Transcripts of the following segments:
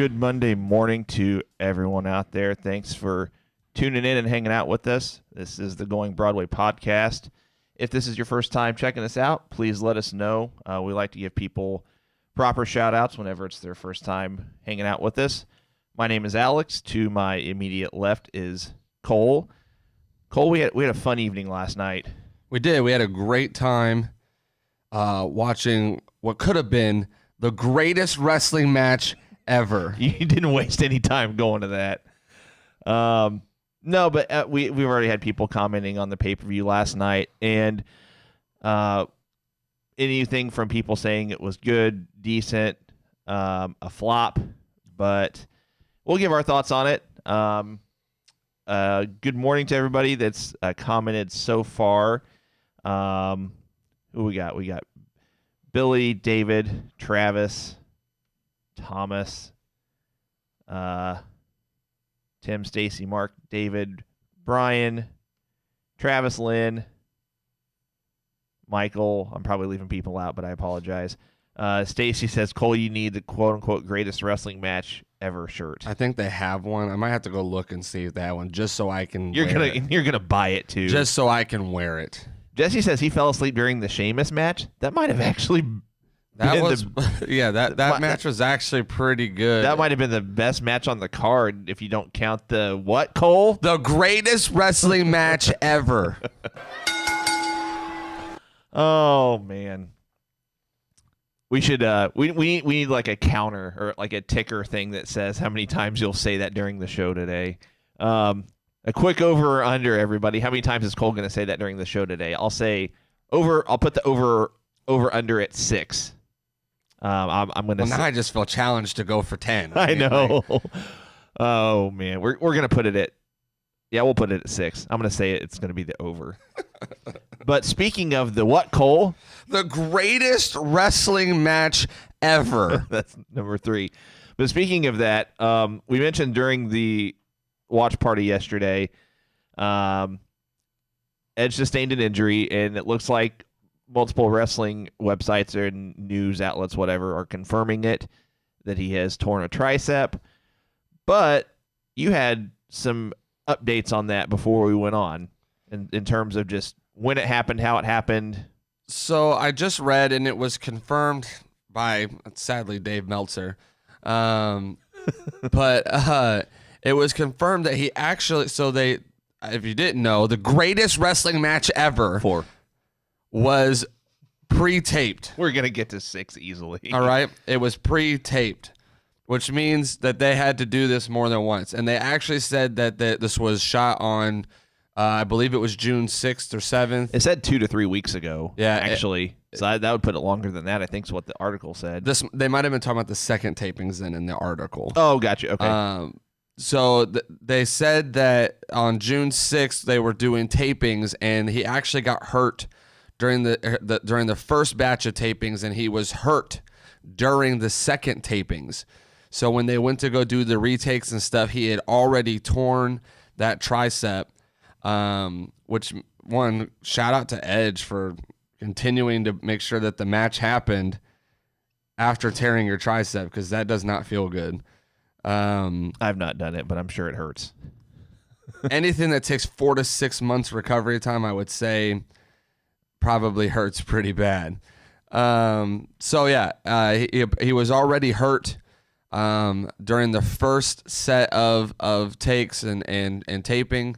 Good Monday morning to everyone out there. Thanks for tuning in and hanging out with us. This is the Going Broadway podcast. If this is your first time checking us out, please let us know. We like to give people proper shout-outs whenever it's their first time hanging out with us. My name is Alex. To my immediate left is Cole. Cole, we had a fun evening last night. We did. We had a great time watching what could have been the greatest wrestling match ever. You didn't waste any time going to that. No, but we've already had people commenting on the pay-per-view last night, and anything from people saying it was good, decent, a flop, but we'll give our thoughts on it. Good morning to everybody that's commented so far. Who we got? We got Billy, David, Travis, Thomas, Tim, Stacy, Mark, David, Brian, Travis, Lynn, Michael. I'm probably leaving people out, but I apologize. Stacy says, Cole, you need the quote-unquote greatest wrestling match ever shirt. I think they have one. I might have to go look and see if they have one just so I can You're gonna buy it, too. Just so I can wear it. Jesse says he fell asleep during the Sheamus match. That might have actually that match was actually pretty good. That might have been the best match on the card if you don't count the what, Cole? The greatest wrestling match ever. Oh man. We should we need like a counter or like a ticker thing that says how many times you'll say that during the show today. A quick over or under, everybody. How many times is Cole going to say that during the show today? I'll say over. I'll put the over under at 6. I'm going to. Well, now I just feel challenged to go for 10. I know. Oh man, we're going to put it at. Yeah, we'll put it at 6. I'm going to say it's going to be the over. But speaking of the what, Cole? The greatest wrestling match ever. That's number 3. But speaking of that, we mentioned during the watch party yesterday, Edge sustained an injury, and it looks like multiple wrestling websites and news outlets, whatever, are confirming it, that he has torn a tricep. But you had some updates on that before we went on in terms of just when it happened, how it happened. So I just read, and it was confirmed by, sadly, Dave Meltzer. But it was confirmed that he actually, if you didn't know, the greatest wrestling match ever was pre-taped. We're going to get to 6 easily. All right. It was pre-taped, which means that they had to do this more than once. And they actually said that this was shot on, I believe it was June 6th or 7th. It said 2 to 3 weeks ago, yeah, actually. So that would put it longer than that, I think is what the article said. They might have been talking about the second tapings then in the article. Oh, gotcha. Okay. So they said that on June 6th they were doing tapings, and he actually got hurt during the first batch of tapings, and he was hurt during the second tapings. So when they went to go do the retakes and stuff, he had already torn that tricep. Which one, shout out to Edge for continuing to make sure that the match happened after tearing your tricep, because that does not feel good. I've not done it, but I'm sure it hurts. Anything that takes 4 to 6 months recovery time, I would say probably hurts pretty bad. So yeah, he was already hurt during the first set of takes and taping,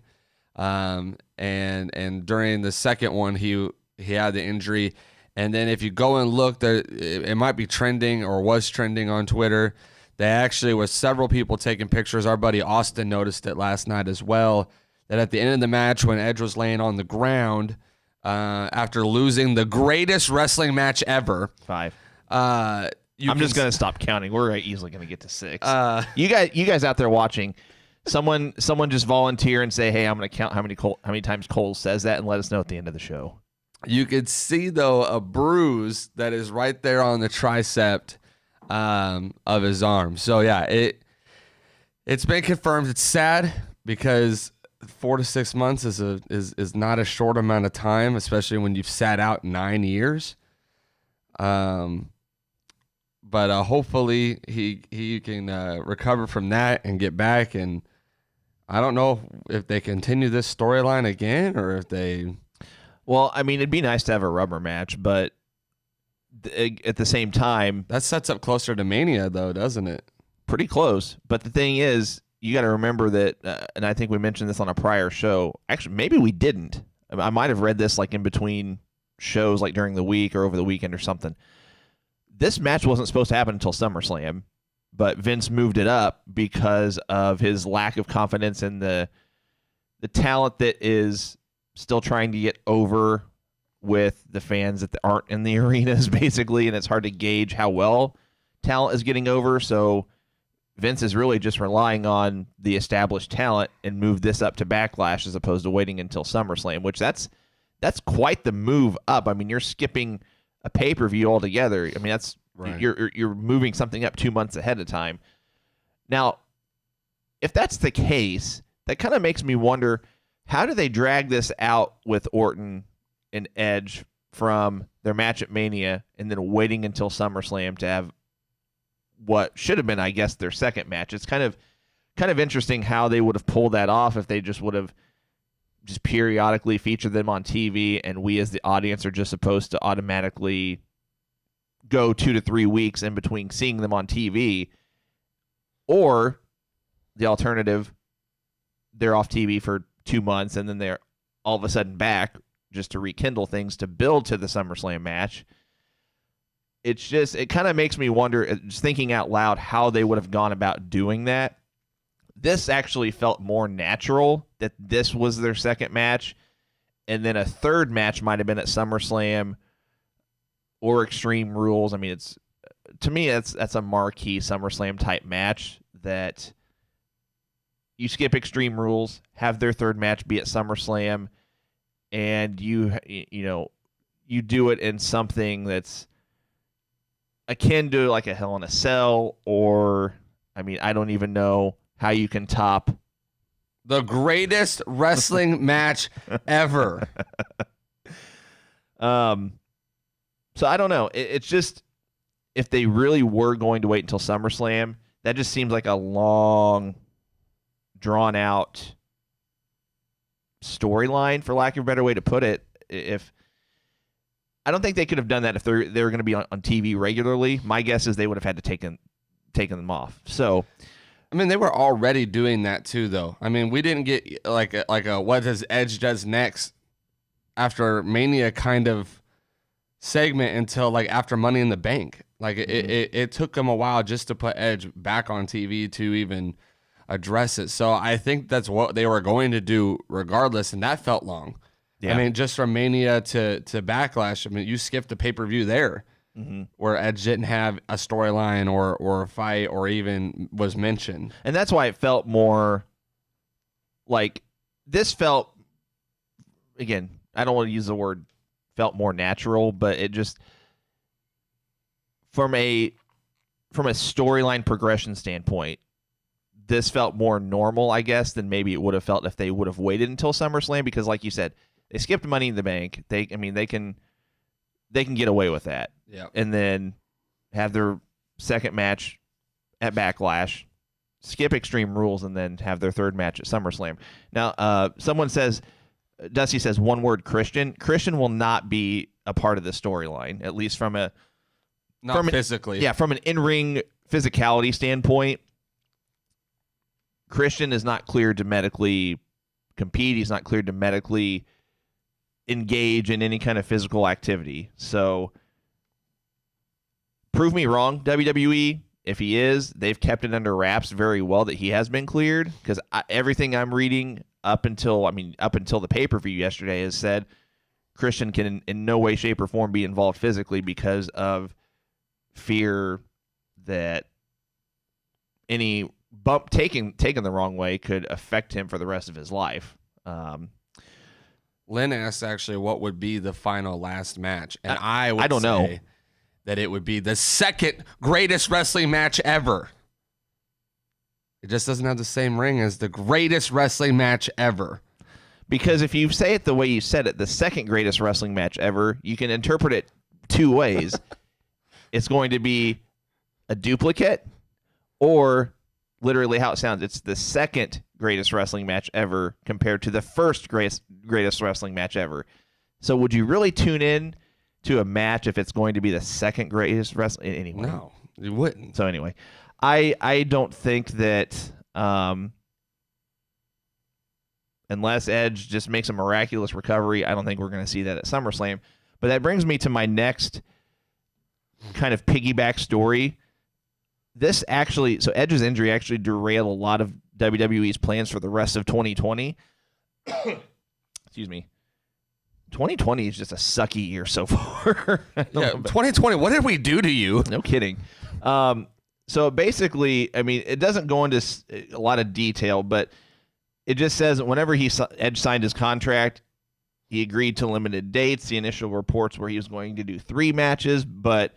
and during the second one he had the injury. And then if you go and look, it might be trending or was trending on Twitter. There actually was several people taking pictures. Our buddy Austin noticed it last night as well, that at the end of the match when Edge was laying on the ground after losing the greatest wrestling match ever. 5. I'm just going to stop counting. We're easily going to get to 6. You guys out there watching, someone just volunteer and say, hey, I'm going to count how many times Cole says that, and let us know at the end of the show. You could see, though, a bruise that is right there on the tricep of his arm. So yeah, it's been confirmed. It's sad because 4 to 6 months is not a short amount of time, especially when you've sat out 9 years. But but hopefully he can recover from that and get back. And I don't know if they continue this storyline again or if they. Well, I mean, it'd be nice to have a rubber match, but at the same time, that sets up closer to Mania, though, doesn't it? Pretty close. But the thing is, you got to remember that, and I think we mentioned this on a prior show. Actually, maybe we didn't. I might have read this like in between shows, like during the week or over the weekend or something. This match wasn't supposed to happen until SummerSlam, but Vince moved it up because of his lack of confidence in the talent that is still trying to get over with the fans that aren't in the arenas, basically, and it's hard to gauge how well talent is getting over. So Vince is really just relying on the established talent and moved this up to Backlash as opposed to waiting until SummerSlam, which that's quite the move up. I mean, you're skipping a pay-per-view altogether. I mean, that's right. You're moving something up 2 months ahead of time. Now, if that's the case, that kind of makes me wonder, how do they drag this out with Orton and Edge from their match at Mania and then waiting until SummerSlam to have what should have been, I guess, their second match? It's kind of interesting how they would have pulled that off if they just would have just periodically featured them on TV, and we as the audience are just supposed to automatically go 2 to 3 weeks in between seeing them on TV. Or the alternative, they're off TV for 2 months and then they're all of a sudden back just to rekindle things to build to the SummerSlam match. It's just, it kind of makes me wonder, just thinking out loud, how they would have gone about doing that. This actually felt more natural that this was their second match, and then a third match might have been at SummerSlam or Extreme Rules. I mean, it's, to me, that's a marquee SummerSlam type match that you skip Extreme Rules, have their third match be at SummerSlam, and you do it in something that's akin to like a Hell in a Cell, or, I mean, I don't even know how you can top the greatest wrestling match ever. So I don't know. It's just, if they really were going to wait until SummerSlam, that just seems like a long, drawn out storyline, for lack of a better way to put it. If I don't think they could have done that if they were going to be on TV regularly. My guess is they would have had to taken them off. So, I mean, they were already doing that too, though. I mean, we didn't get like a what does Edge does next after Mania kind of segment until like after Money in the Bank. Like it took them a while just to put Edge back on TV to even address it. So I think that's what they were going to do regardless, and that felt long. Yeah. I mean, just from Mania to Backlash, I mean, you skipped a pay-per-view there where Edge didn't have a storyline or a fight or even was mentioned. And that's why it felt more like, this felt, again, I don't want to use the word felt more natural, but it just, from a storyline progression standpoint, this felt more normal, I guess, than maybe it would have felt if they would have waited until SummerSlam, because like you said, they skipped Money in the Bank. They can get away with that. Yeah. And then have their second match at Backlash, skip Extreme Rules, and then have their third match at SummerSlam. Now, someone says, Dusty says, one word, Christian. Christian will not be a part of the storyline, at least from physically. From an in-ring physicality standpoint. Christian is not cleared to medically compete. He's not cleared to medically engage in any kind of physical activity. So, prove me wrong, WWE. If he is, they've kept it under wraps very well that he has been cleared, because everything I'm reading up until the pay-per-view yesterday has said Christian can in no way, shape, or form be involved physically because of fear that any bump taken the wrong way could affect him for the rest of his life. Lynn asked actually what would be the final last match, and I don't say know that it would be the second greatest wrestling match ever. It just doesn't have the same ring as the greatest wrestling match ever. Because if you say it the way you said it, the second greatest wrestling match ever, you can interpret it two ways. It's going to be a duplicate, or literally how it sounds, it's the second greatest wrestling match ever compared to the first greatest wrestling match ever. So would you really tune in to a match if it's going to be the second greatest wrestling? Anyway, No, you wouldn't. so anyway, I don't think that unless Edge just makes a miraculous recovery, I don't think we're going to see that at SummerSlam. But that brings me to my next kind of piggyback story. So Edge's injury actually derailed a lot of WWE's plans for the rest of 2020. Excuse me. 2020 is just a sucky year so far. Yeah, 2020, what did we do to you? No kidding. So basically, I mean, it doesn't go into a lot of detail, but it just says that whenever Edge signed his contract, he agreed to limited dates. The initial reports were he was going to do 3 matches, but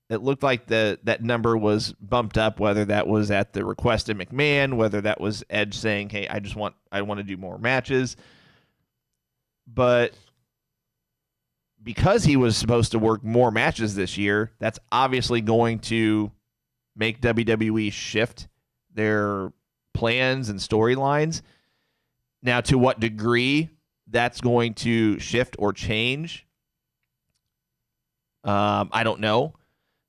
it looked like that number was bumped up, whether that was at the request of McMahon, whether that was Edge saying, hey, I want to do more matches. But because he was supposed to work more matches this year, that's obviously going to make WWE shift their plans and storylines. Now, to what degree that's going to shift or change, I don't know.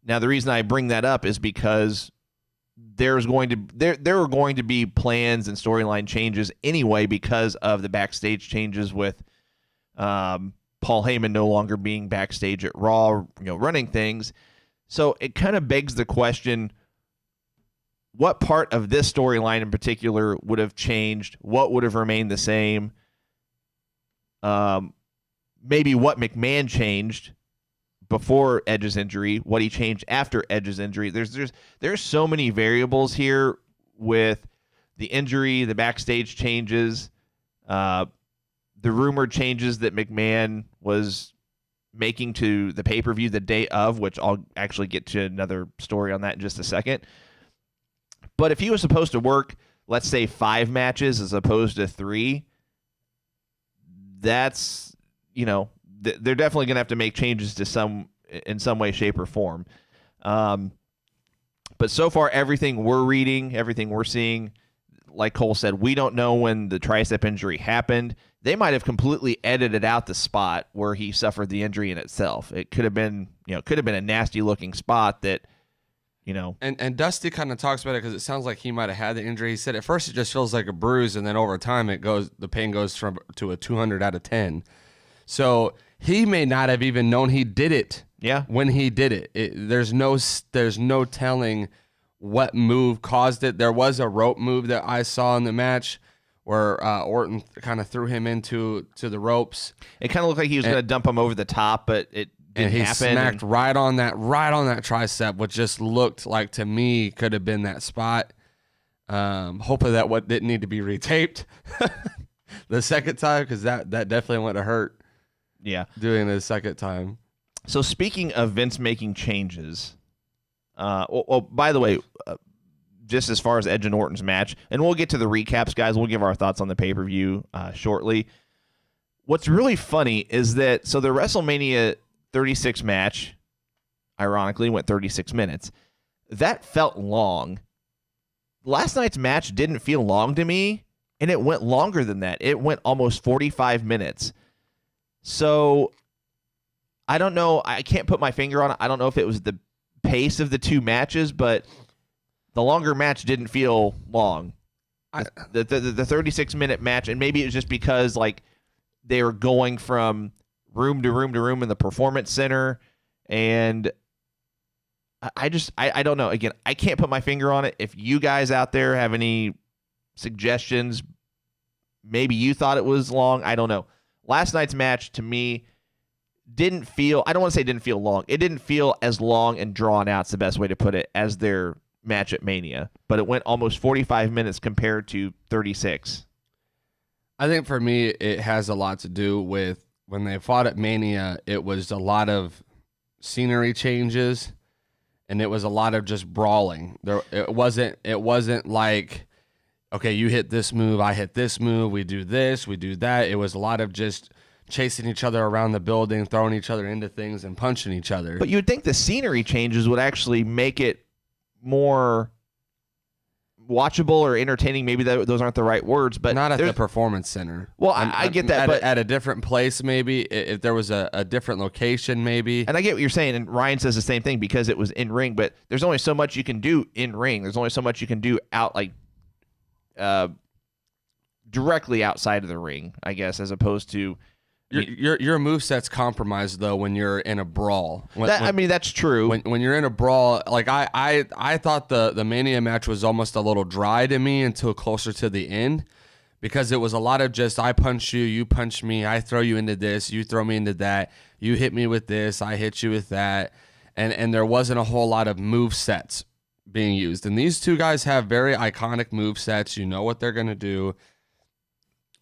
Now, the reason I bring that up is because there are going to be plans and storyline changes anyway because of the backstage changes with Paul Heyman no longer being backstage at Raw, running things. So it kind of begs the question, what part of this storyline in particular would have changed? What would have remained the same? Maybe what McMahon changed before Edge's injury, what he changed after Edge's injury. There's so many variables here with the injury, the backstage changes, the rumored changes that McMahon was making to the pay-per-view the day of, which I'll actually get to another story on that in just a second. But if he was supposed to work, let's say 5 matches as opposed to 3, that's, they're definitely going to have to make changes in some way, shape, or form. But so far, everything we're reading, everything we're seeing, like Cole said, we don't know when the tricep injury happened. They might have completely edited out the spot where he suffered the injury in itself. It could have been, a nasty looking spot that, And Dusty kind of talks about it because it sounds like he might have had the injury. He said at first it just feels like a bruise, and then over time the pain goes to a 200 out of 10. So he may not have even known he did it. Yeah. When he did it, there's no telling what move caused it. There was a rope move that I saw in the match where Orton kind of threw him into the ropes. It kind of looked like he was going to dump him over the top, but it didn't happen. Smacked right on that tricep, which just looked like to me could have been that spot. Hopefully that didn't need to be retaped the second time, because that definitely went to hurt. Yeah, doing it the second time. So speaking of Vince making changes, by the way, just as far as Edge and Orton's match, and we'll get to the recaps, guys. We'll give our thoughts on the pay-per-view shortly. What's really funny is that, so the WrestleMania 36 match, ironically, went 36 minutes. That felt long. Last night's match didn't feel long to me, and it went longer than that. It went almost 45 minutes. So I don't know. I can't put my finger on it. I don't know if it was the pace of the 2 matches, but the longer match didn't feel long. The 36-minute match, and maybe it was just because they were going from room to room to room in the Performance Center, and I don't know. Again, I can't put my finger on it. If you guys out there have any suggestions, maybe you thought it was long. I don't know. Last night's match, to me, didn't feel, I don't want to say didn't feel long. It didn't feel as long and drawn out, is the best way to put it, as their match at Mania. But it went almost 45 minutes compared to 36. I think for me, it has a lot to do with when they fought at Mania, it was a lot of scenery changes, and it was a lot of just brawling. It wasn't like, okay, you hit this move, I hit this move, we do this, we do that. It was a lot of just chasing each other around the building, throwing each other into things, and punching each other. But you would think the scenery changes would actually make it more watchable or entertaining. Maybe those aren't the right words, but not at the Performance Center. Well, I get that, but at a different place, maybe if there was a different location, maybe. And I get what you're saying, and Ryan says the same thing because it was in ring. But there's only so much you can do in ring. There's only so much you can do out, like, directly outside of the ring, I guess, as opposed to. Your moveset's compromised though when you're in a brawl. That's true. When you're in a brawl, like I thought the Mania match was almost a little dry to me until closer to the end, because it was a lot of just I punch you, you punch me, I throw you into this, you throw me into that, you hit me with this, I hit you with that, and there wasn't a whole lot of move sets being used. And these two guys have very iconic move sets. You know what they're gonna do.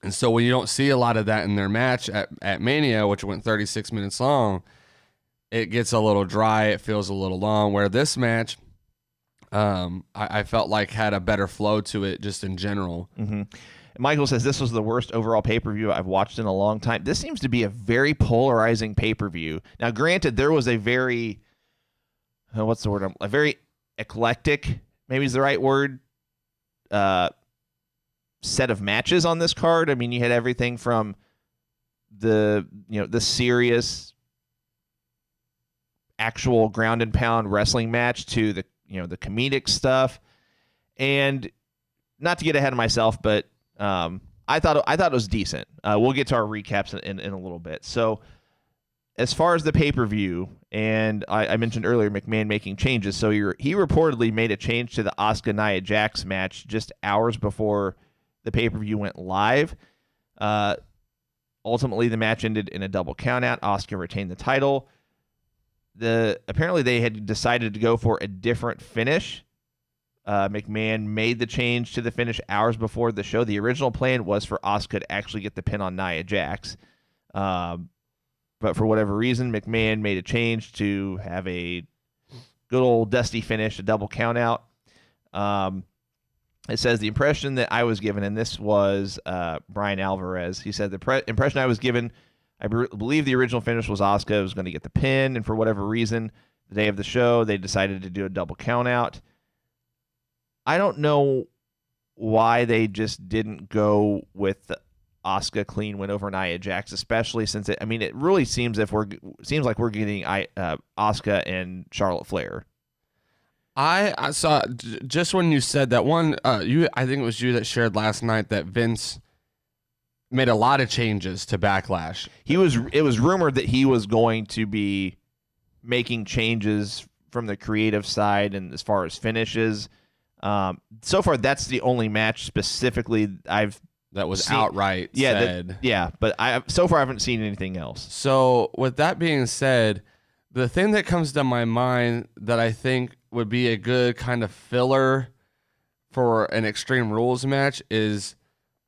And so when you don't see a lot of that in their match at Mania, which went 36 minutes long, it gets a little dry. It feels a little long. Where this match, I felt like had a better flow to it just in general. Mm-hmm. Michael says this was the worst overall pay-per-view I've watched in a long time. This seems to be a very polarizing pay-per-view. Now, granted, there was a very, what's the word? A very eclectic, maybe is the right word, set of matches on this card. I mean, you had everything from the serious actual ground and pound wrestling match to the comedic stuff. And not to get ahead of myself, but I thought it was decent. We'll get to our recaps in a little bit. So as far as the pay-per-view, and I mentioned earlier McMahon making changes. So he reportedly made a change to the Asuka Nia Jax match just hours before the pay-per-view went live. Ultimately, the match ended in a double countout. Asuka retained the title. Apparently, they had decided to go for a different finish. McMahon made the change to the finish hours before the show. The original plan was for Asuka to actually get the pin on Nia Jax. But for whatever reason, McMahon made a change to have a good old dusty finish, a double countout. It says the impression that I was given, and this was Brian Alvarez. He said the impression I was given, I believe the original finish was Asuka was going to get the pin, and for whatever reason, the day of the show, they decided to do a double count out. I don't know why they just didn't go with the Asuka clean win over Nia Jax, especially since it really seems like we're getting Asuka and Charlotte Flair. I saw just when you said that one, I think it was you that shared last night that Vince made a lot of changes to Backlash. It was rumored that he was going to be making changes from the creative side and as far as finishes. So far, that's the only match specifically that was seen, outright said. But so far I haven't seen anything else. So with that being said, the thing that comes to my mind that I think would be a good kind of filler for an Extreme Rules match is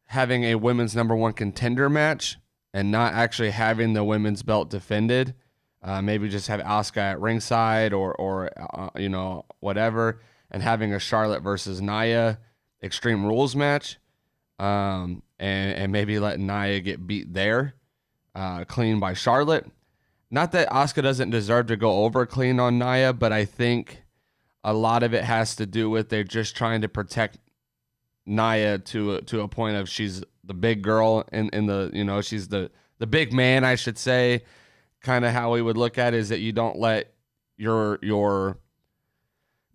having a women's number one contender match and not actually having the women's belt defended. Maybe just have Asuka at ringside or whatever, and having a Charlotte versus Nia Extreme Rules match, and maybe let Nia get beat there, clean by Charlotte. Not that Asuka doesn't deserve to go over clean on Nia, but I think a lot of it has to do with they're just trying to protect Nia to a point of she's the big girl in the she's the big man, I should say. Kind of how we would look at it is that you don't let your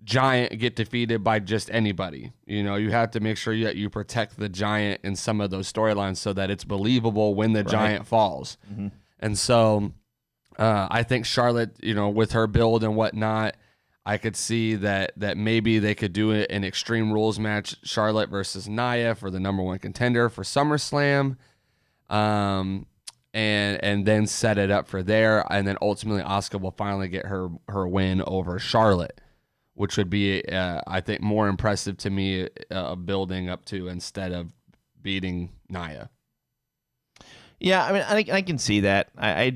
giant get defeated by just anybody. You have to make sure that you protect the giant in some of those storylines so that it's believable when the giant falls. Mm-hmm. And so I think Charlotte, with her build and whatnot, I could see that maybe they could do an Extreme Rules match, Charlotte versus Nia for the number one contender for SummerSlam, and then set it up for there, and then ultimately Asuka will finally get her win over Charlotte, which would be I think more impressive to me building up to instead of beating Nia. Yeah, I can see that. I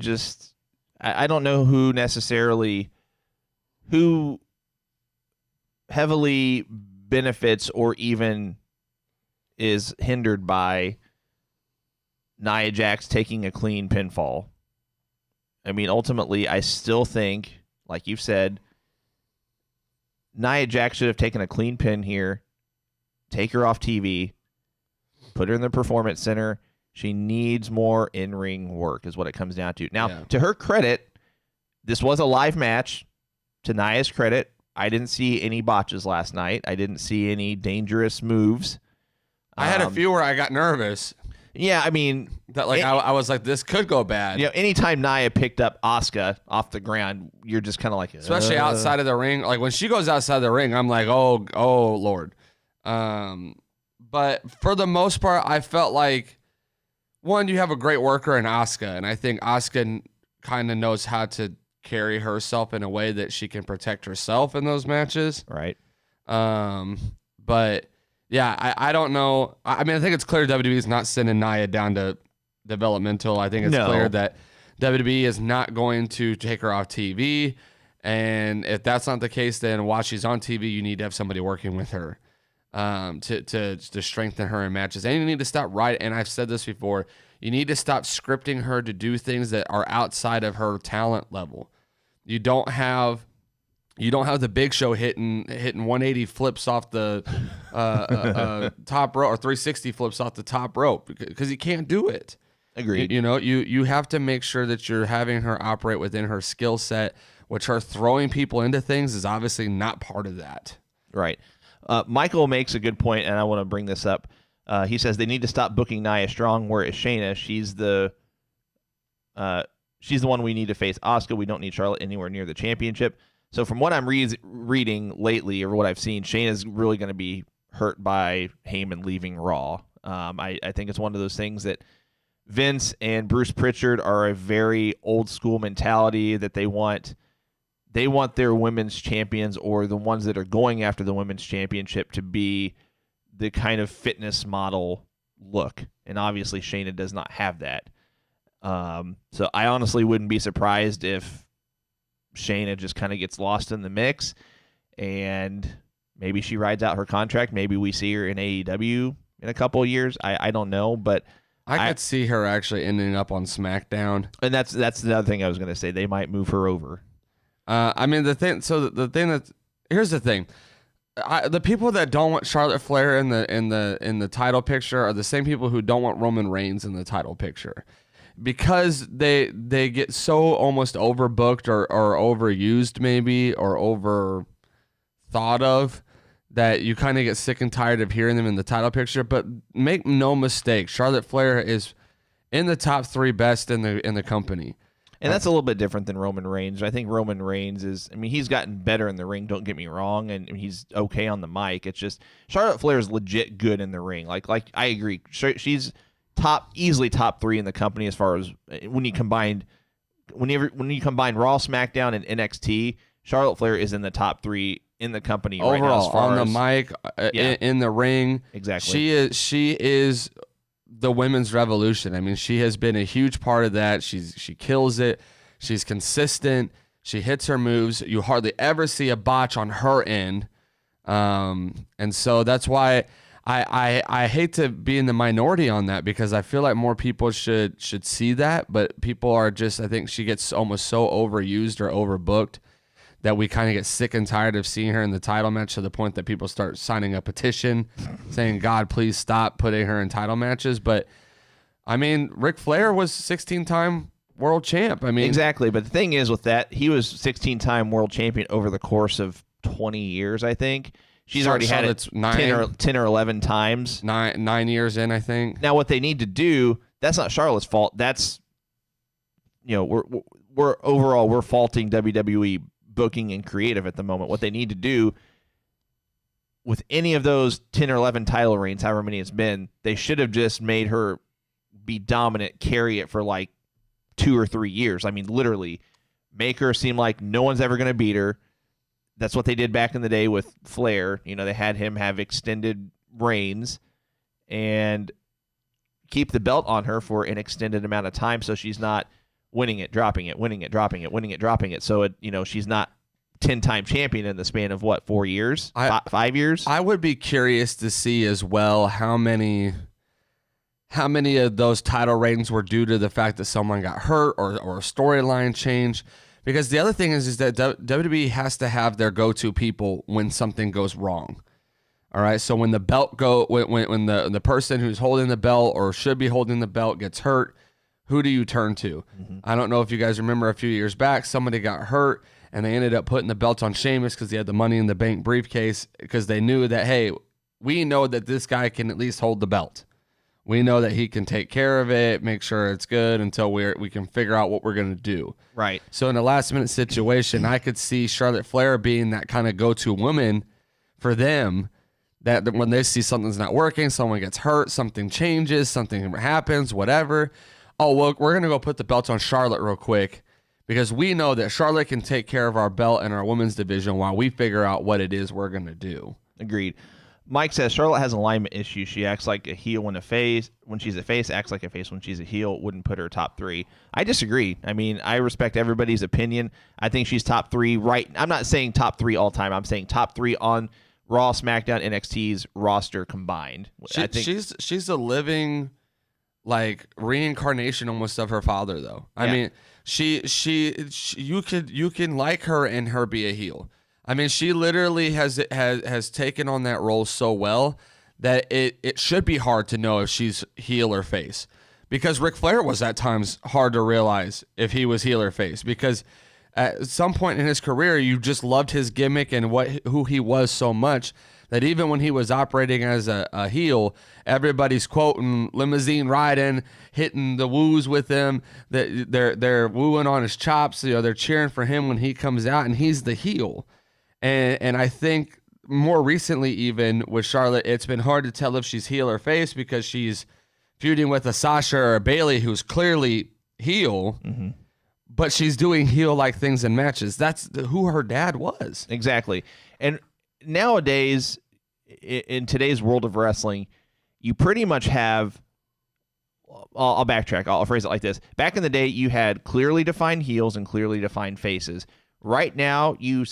don't know who heavily benefits or even is hindered by Nia Jax taking a clean pinfall. I mean, ultimately, I still think, like you've said, Nia Jax should have taken a clean pin here, take her off TV, put her in the Performance Center. She needs more in-ring work is what it comes down to. Now, to her credit, this was a live match. To Nia's credit, I didn't see any botches last night. I didn't see any dangerous moves. I had a few where I got nervous. Yeah, I mean, that I was like, this could go bad. You know, anytime Nia picked up Asuka off the ground, you're just kind of like, especially outside of the ring. Like when she goes outside the ring, I'm like, oh Lord. But for the most part, I felt like, one, you have a great worker in Asuka, and I think Asuka kind of knows how to carry herself in a way that she can protect herself in those matches. Right. But yeah, I don't know. I mean, I think it's clear WWE is not sending Nia down to developmental. I think it's clear that WWE is not going to take her off TV. And if that's not the case, then while she's on TV, you need to have somebody working with her to strengthen her in matches. And you need to stop and I've said this before, you need to stop scripting her to do things that are outside of her talent level. You don't have the Big Show hitting 180 flips off the top rope, or 360 flips off the top rope, because he can't do it. Agreed. You have to make sure that you're having her operate within her skill set, which her throwing people into things is obviously not part of that. Right. Michael makes a good point, and I want to bring this up. He says they need to stop booking Nia Strong. Where is Shayna? She's the one we need to face. Asuka, we don't need Charlotte anywhere near the championship. So from what I'm reading lately, or what I've seen, Shayna's really going to be hurt by Heyman leaving Raw. I think it's one of those things that Vince and Bruce Pritchard are a very old school mentality that they want their women's champions, or the ones that are going after the women's championship, to be the kind of fitness model look. And obviously Shayna does not have that. So I honestly wouldn't be surprised if Shayna just kind of gets lost in the mix, and maybe she rides out her contract. Maybe we see her in AEW in a couple of years. I don't know, but I could see her actually ending up on SmackDown. And that's the other thing I was going to say. They might move her over. I mean, here's the thing. The people that don't want Charlotte Flair in the title picture are the same people who don't want Roman Reigns in the title picture, because they get so almost overbooked or overused, maybe, or over thought of, that you kind of get sick and tired of hearing them in the title picture. But make no mistake, Charlotte Flair is in the top 3 best in the company. And that's a little bit different than Roman Reigns. I think Roman Reigns he's gotten better in the ring, don't get me wrong, and he's okay on the mic. It's just Charlotte Flair is legit good in the ring. Like I agree. She's easily top 3 in the company as far as when you combine Raw, SmackDown, and NXT. Charlotte Flair is in the top 3 in the company overall, right now, as far on as, the mic, in the ring. Exactly. She is the women's revolution. I mean, she has been a huge part of that. She kills it. She's consistent. She hits her moves. You hardly ever see a botch on her end. And so that's why I hate to be in the minority on that, because I feel like more people should see that, but people are just, I think she gets almost so overused or overbooked that we kind of get sick and tired of seeing her in the title match, to the point that people start signing a petition saying, God, please stop putting her in title matches. But I mean, Ric Flair was 16-time world champ. I mean, exactly. But the thing is with that, he was 16-time world champion over the course of 20 years, I think. She's already had it 10 or 11 times. 9 years in, I think. Now, what they need to do, that's not Charlotte's fault. That's, we're faulting WWE booking and creative at the moment. What they need to do with any of those 10 or 11 title reigns, however many it's been, they should have just made her be dominant, carry it for like 2 or 3 years. I mean, literally make her seem like no one's ever going to beat her. That's what they did back in the day with Flair. They had him have extended reigns and keep the belt on her for an extended amount of time, so she's not winning it, dropping it, winning it, dropping it, winning it, dropping it. So she's not 10-time champion in the span of 4 years, 5 years. I would be curious to see as well how many how many of those title reigns were due to the fact that someone got hurt or a storyline change. Because the other thing is that WWE has to have their go-to people when something goes wrong. All right, so when the belt when the person who's holding the belt or should be holding the belt gets hurt, who do you turn to? Mm-hmm. I don't know if you guys remember a few years back, somebody got hurt and they ended up putting the belt on Sheamus because he had the Money in the Bank briefcase because they knew that, hey, we know that this guy can at least hold the belt. We know that he can take care of it, make sure it's good until we can figure out what we're going to do. Right. So in a last-minute situation, I could see Charlotte Flair being that kind of go-to woman for them, that when they see something's not working, someone gets hurt, something changes, something happens, whatever. Oh, well, we're going to go put the belt on Charlotte real quick because we know that Charlotte can take care of our belt and our women's division while we figure out what it is we're going to do. Agreed. Mike says Charlotte has alignment issues. She acts like a heel when she's a face, acts like a face when she's a heel. Wouldn't put her top 3. I disagree. I mean, I respect everybody's opinion. I think she's top 3 right. I'm not saying top 3 all time. I'm saying top 3 on Raw, SmackDown, NXT's roster combined. I think she's a living like reincarnation almost of her father, though. I mean, she you can like her and her be a heel. I mean, she literally has taken on that role so well that it should be hard to know if she's heel or face. Because Ric Flair was at times hard to realize if he was heel or face. Because at some point in his career, you just loved his gimmick and who he was so much that even when he was operating as a heel, everybody's quoting limousine riding, hitting the woos with him. They're wooing on his chops. You know, they're cheering for him when he comes out, and he's the heel. And I think more recently, even with Charlotte, it's been hard to tell if she's heel or face because she's feuding with a Sasha or a Bayley who's clearly heel, but she's doing heel-like things in matches. That's who her dad was. Exactly. And nowadays, in today's world of wrestling, you pretty much have, I'll backtrack. I'll phrase it like this. Back in the day, you had clearly defined heels and clearly defined faces. Right now, you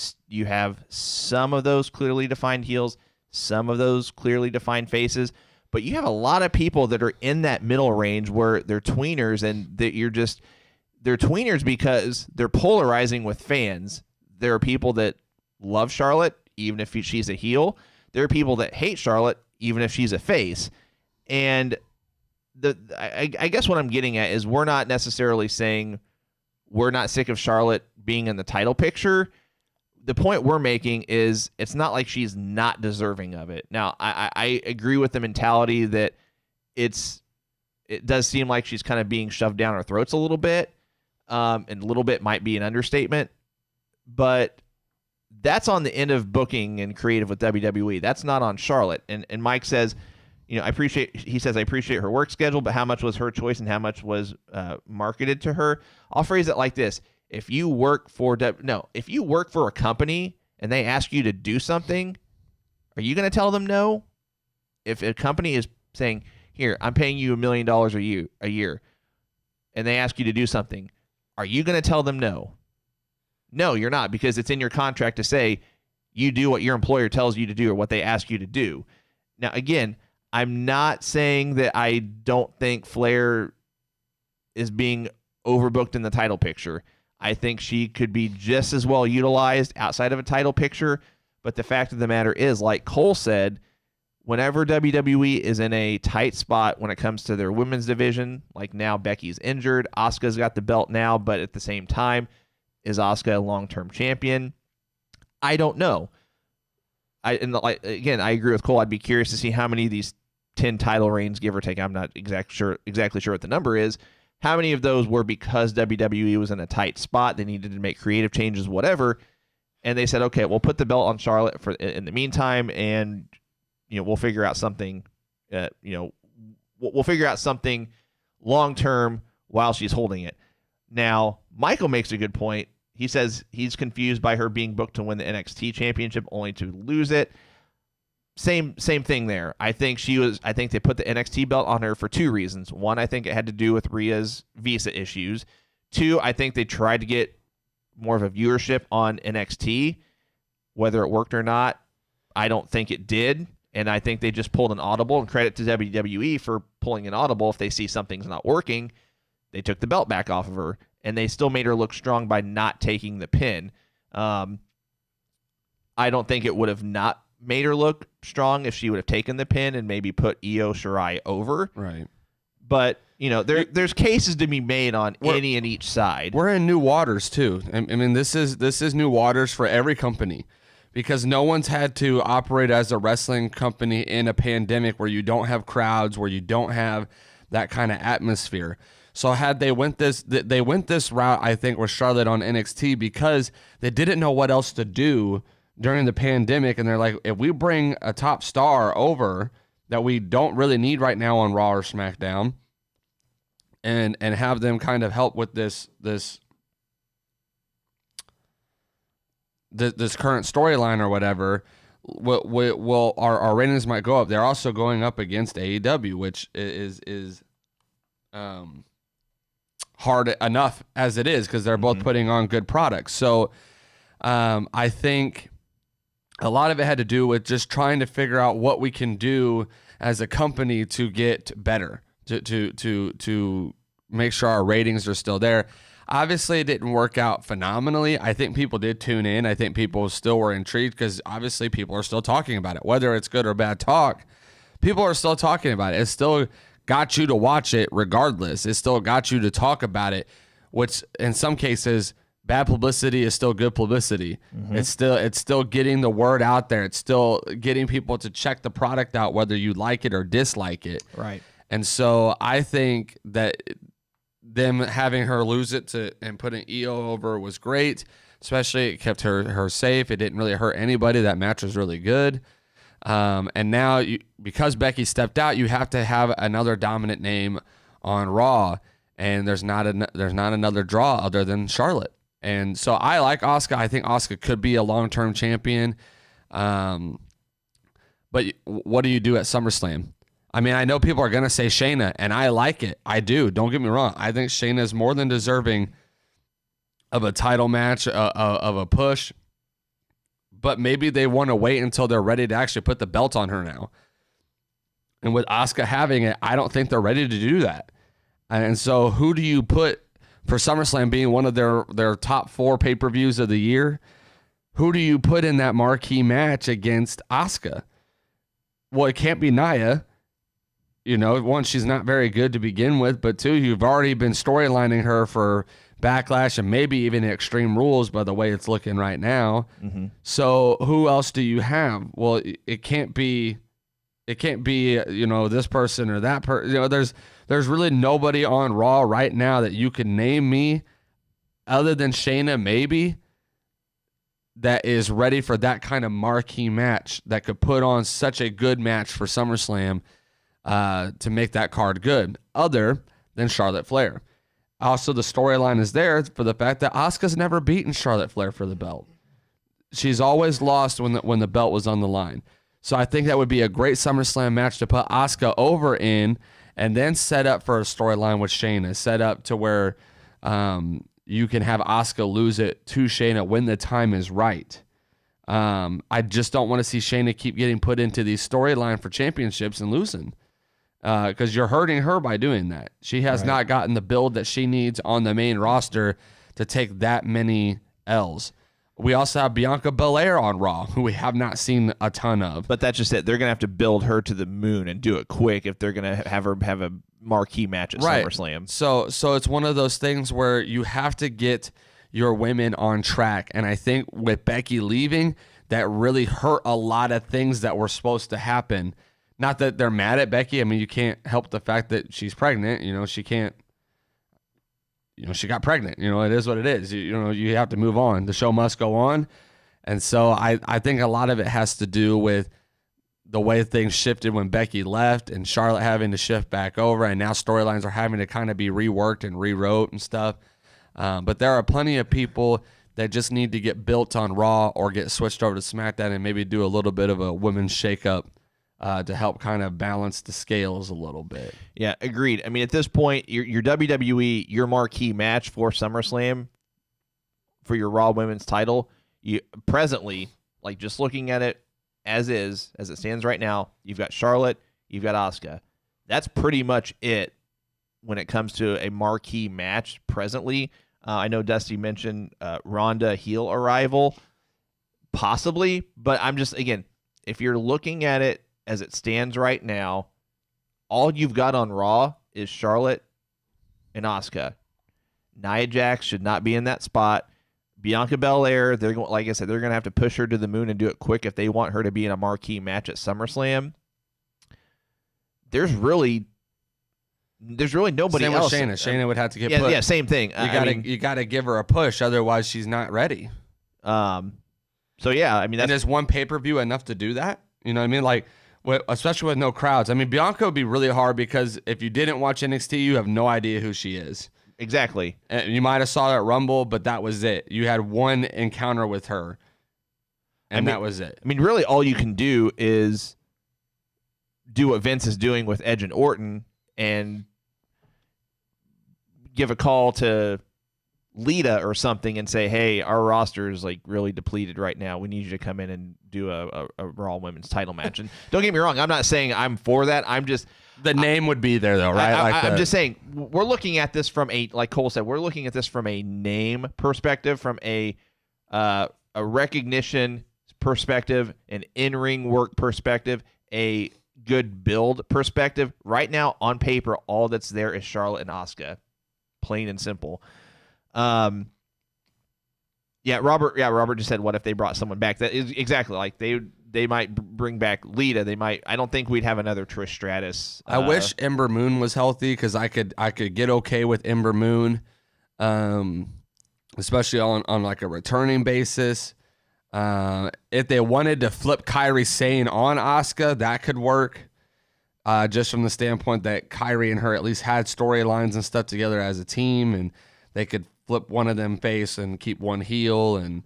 have some of those clearly defined heels, some of those clearly defined faces, but you have a lot of people that are in that middle range where they're tweeners, and that they're tweeners because they're polarizing with fans. There are people that love Charlotte, even if she's a heel. There are people that hate Charlotte, even if she's a face. And I guess what I'm getting at is we're not necessarily saying we're not sick of Charlotte being in the title picture. The point we're making is it's not like she's not deserving of it. Now, I agree with the mentality that it does seem like she's kind of being shoved down our throats a little bit, and a little bit might be an understatement, but that's on the end of booking and creative with WWE. That's not on Charlotte. And Mike says, I appreciate her work schedule, but how much was her choice and how much was marketed to her? I'll phrase it like this. If you work for a company and they ask you to do something, are you going to tell them no? If a company is saying, here, I'm paying you $1 million a year, and they ask you to do something, are you going to tell them no? No, you're not, because it's in your contract to say you do what your employer tells you to do or what they ask you to do. Now, again, I'm not saying that I don't think Flair is being overbooked in the title picture. I think she could be just as well utilized outside of a title picture. But the fact of the matter is, like Cole said, whenever WWE is in a tight spot when it comes to their women's division, like now Becky's injured, Asuka's got the belt now, but at the same time, is Asuka a long-term champion? I don't know. I agree with Cole. I'd be curious to see how many of these 10 title reigns, give or take, I'm not exactly sure what the number is, how many of those were because WWE was in a tight spot, they needed to make creative changes, whatever, and they said, okay, we'll put the belt on Charlotte for in the meantime, and we'll figure out something, we'll figure out something long-term while she's holding it. Now, Michael makes a good point. He says he's confused by her being booked to win the NXT championship only to lose it. Same thing there. I think they put the NXT belt on her for 2 reasons. One, I think it had to do with Rhea's visa issues. 2, I think they tried to get more of a viewership on NXT. Whether it worked or not, I don't think it did. And I think they just pulled an audible, and credit to WWE for pulling an audible. If they see something's not working, they took the belt back off of her, and they still made her look strong by not taking the pin. I don't think it would have not made her look strong if she would have taken the pin and maybe put Io Shirai over. Right. But, there's cases to be made on any and each side. We're in new waters too. I mean, this is new waters for every company, because no one's had to operate as a wrestling company in a pandemic where you don't have crowds, where you don't have that kind of atmosphere. So had they went this route, I think, with Charlotte on NXT, because they didn't know what else to do during the pandemic, and they're like, if we bring a top star over that we don't really need right now on Raw or SmackDown, and have them kind of help with this current storyline or whatever, our ratings might go up. They're also going up against AEW, which is hard enough as it is, because they're both putting on good products. So I think a lot of it had to do with just trying to figure out what we can do as a company to get better, to make sure our ratings are still there. Obviously, it didn't work out phenomenally. I think people did tune in. I think people still were intrigued, because obviously people are still talking about it. Whether it's good or bad talk, people are still talking about it. It still got you to watch it regardless. It still got you to talk about it, which in some cases, bad publicity is still good publicity. It's still getting the word out there. It's still getting people to check the product out, whether you like it or dislike it. Right. And so I think that them having her lose it and putting Io over was great. Especially, it kept her safe. It didn't really hurt anybody. That match was really good. And now, because Becky stepped out, you have to have another dominant name on Raw, and there's not another draw other than Charlotte. And so I like Asuka. I think Asuka could be a long-term champion. But what do you do at SummerSlam? I mean, I know people are going to say Shayna, and I like it. I do. Don't get me wrong. I think Shayna is more than deserving of a title match, of a push. But maybe they want to wait until they're ready to actually put the belt on her now. And with Asuka having it, I don't think they're ready to do that. And so who do you put for SummerSlam being one of their top 4 pay-per-views of the year? Who do you put in that marquee match against Asuka? Well, it can't be Nia. One, she's not very good to begin with, but 2, you've already been storylining her for Backlash and maybe even Extreme Rules by the way it's looking right now. So who else do you have? Well, it can't be this person or that person. There's really nobody on Raw right now that you can name me other than Shayna maybe that is ready for that kind of marquee match that could put on such a good match for SummerSlam to make that card good, other than Charlotte Flair. Also, the storyline is there for the fact that Asuka's never beaten Charlotte Flair for the belt. She's always lost when the belt was on the line. So I think that would be a great SummerSlam match to put Asuka over in, and then set up for a storyline with Shayna. Set up to where you can have Asuka lose it to Shayna when the time is right. I just don't want to see Shayna keep getting put into these storyline for championships and losing. Because you're hurting her by doing that. She has not gotten the build that she needs on the main roster to take that many L's. We also have Bianca Belair on Raw, who we have not seen a ton of. But that's just it. They're going to have to build her to the moon and do it quick if they're going to have her have a marquee match at SummerSlam. So it's one of those things where you have to get your women on track. And I think with Becky leaving, that really hurt a lot of things that were supposed to happen. Not that they're mad at Becky. I mean, you can't help the fact that she's pregnant. She can't. She got pregnant. It is what it is. You have to move on. The show must go on. And so I think a lot of it has to do with the way things shifted when Becky left and Charlotte having to shift back over. And now storylines are having to kind of be reworked and rewrote and stuff. But there are plenty of people that just need to get built on Raw or get switched over to SmackDown and maybe do a little bit of a women's shakeup. To help kind of balance the scales a little bit. Yeah, agreed. I mean, at this point, your WWE, your marquee match for SummerSlam for your Raw Women's title, you presently, like just looking at it as it stands right now, you've got Charlotte, you've got Asuka. That's pretty much it when it comes to a marquee match presently. I know Dusty mentioned Ronda heel arrival, possibly, but I'm just, again, if you're looking at it as it stands right now, all you've got on Raw is Charlotte and Asuka. Nia Jax should not be in that spot. Bianca Belair, they're going, like I said, they're going to have to push her to the moon and do it quick if they want her to be in a marquee match at SummerSlam. There's really nobody Same else. with Shayna. Shayna would have to get pushed. Yeah, same thing. You gotta give her a push, otherwise she's not ready. So yeah, I mean, and is one pay-per-view enough to do that? You know what I mean? Like, especially with no crowds. I mean, Bianca would be really hard because if you didn't watch NXT, you have no idea who she is. Exactly. And you might have saw her at Rumble, but that was it. You had one encounter with her, and that was it. I mean, really, all you can do is do what Vince is doing with Edge and Orton and give a call to Lita or something and say, hey, our roster is like really depleted right now. We need you to come in and do a Raw Women's title match. And don't get me wrong, I'm not saying I'm for that. I'm just... The name would be there, though, right? I'm just saying, we're looking at this from like Cole said, we're looking at this from a name perspective, from a recognition perspective, an in-ring work perspective, a good build perspective. Right now, on paper, all that's there is Charlotte and Asuka. Plain and simple. Robert just said, what if they brought someone back? That is exactly, like they might bring back Lita. They might. I don't think we'd have another Trish Stratus. I wish Ember Moon was healthy because I could get okay with Ember Moon, especially on like a returning basis. If they wanted to flip Kairi Sane on Asuka, that could work. Just from the standpoint that Kairi and her at least had storylines and stuff together as a team, and they could flip one of them face and keep one heel and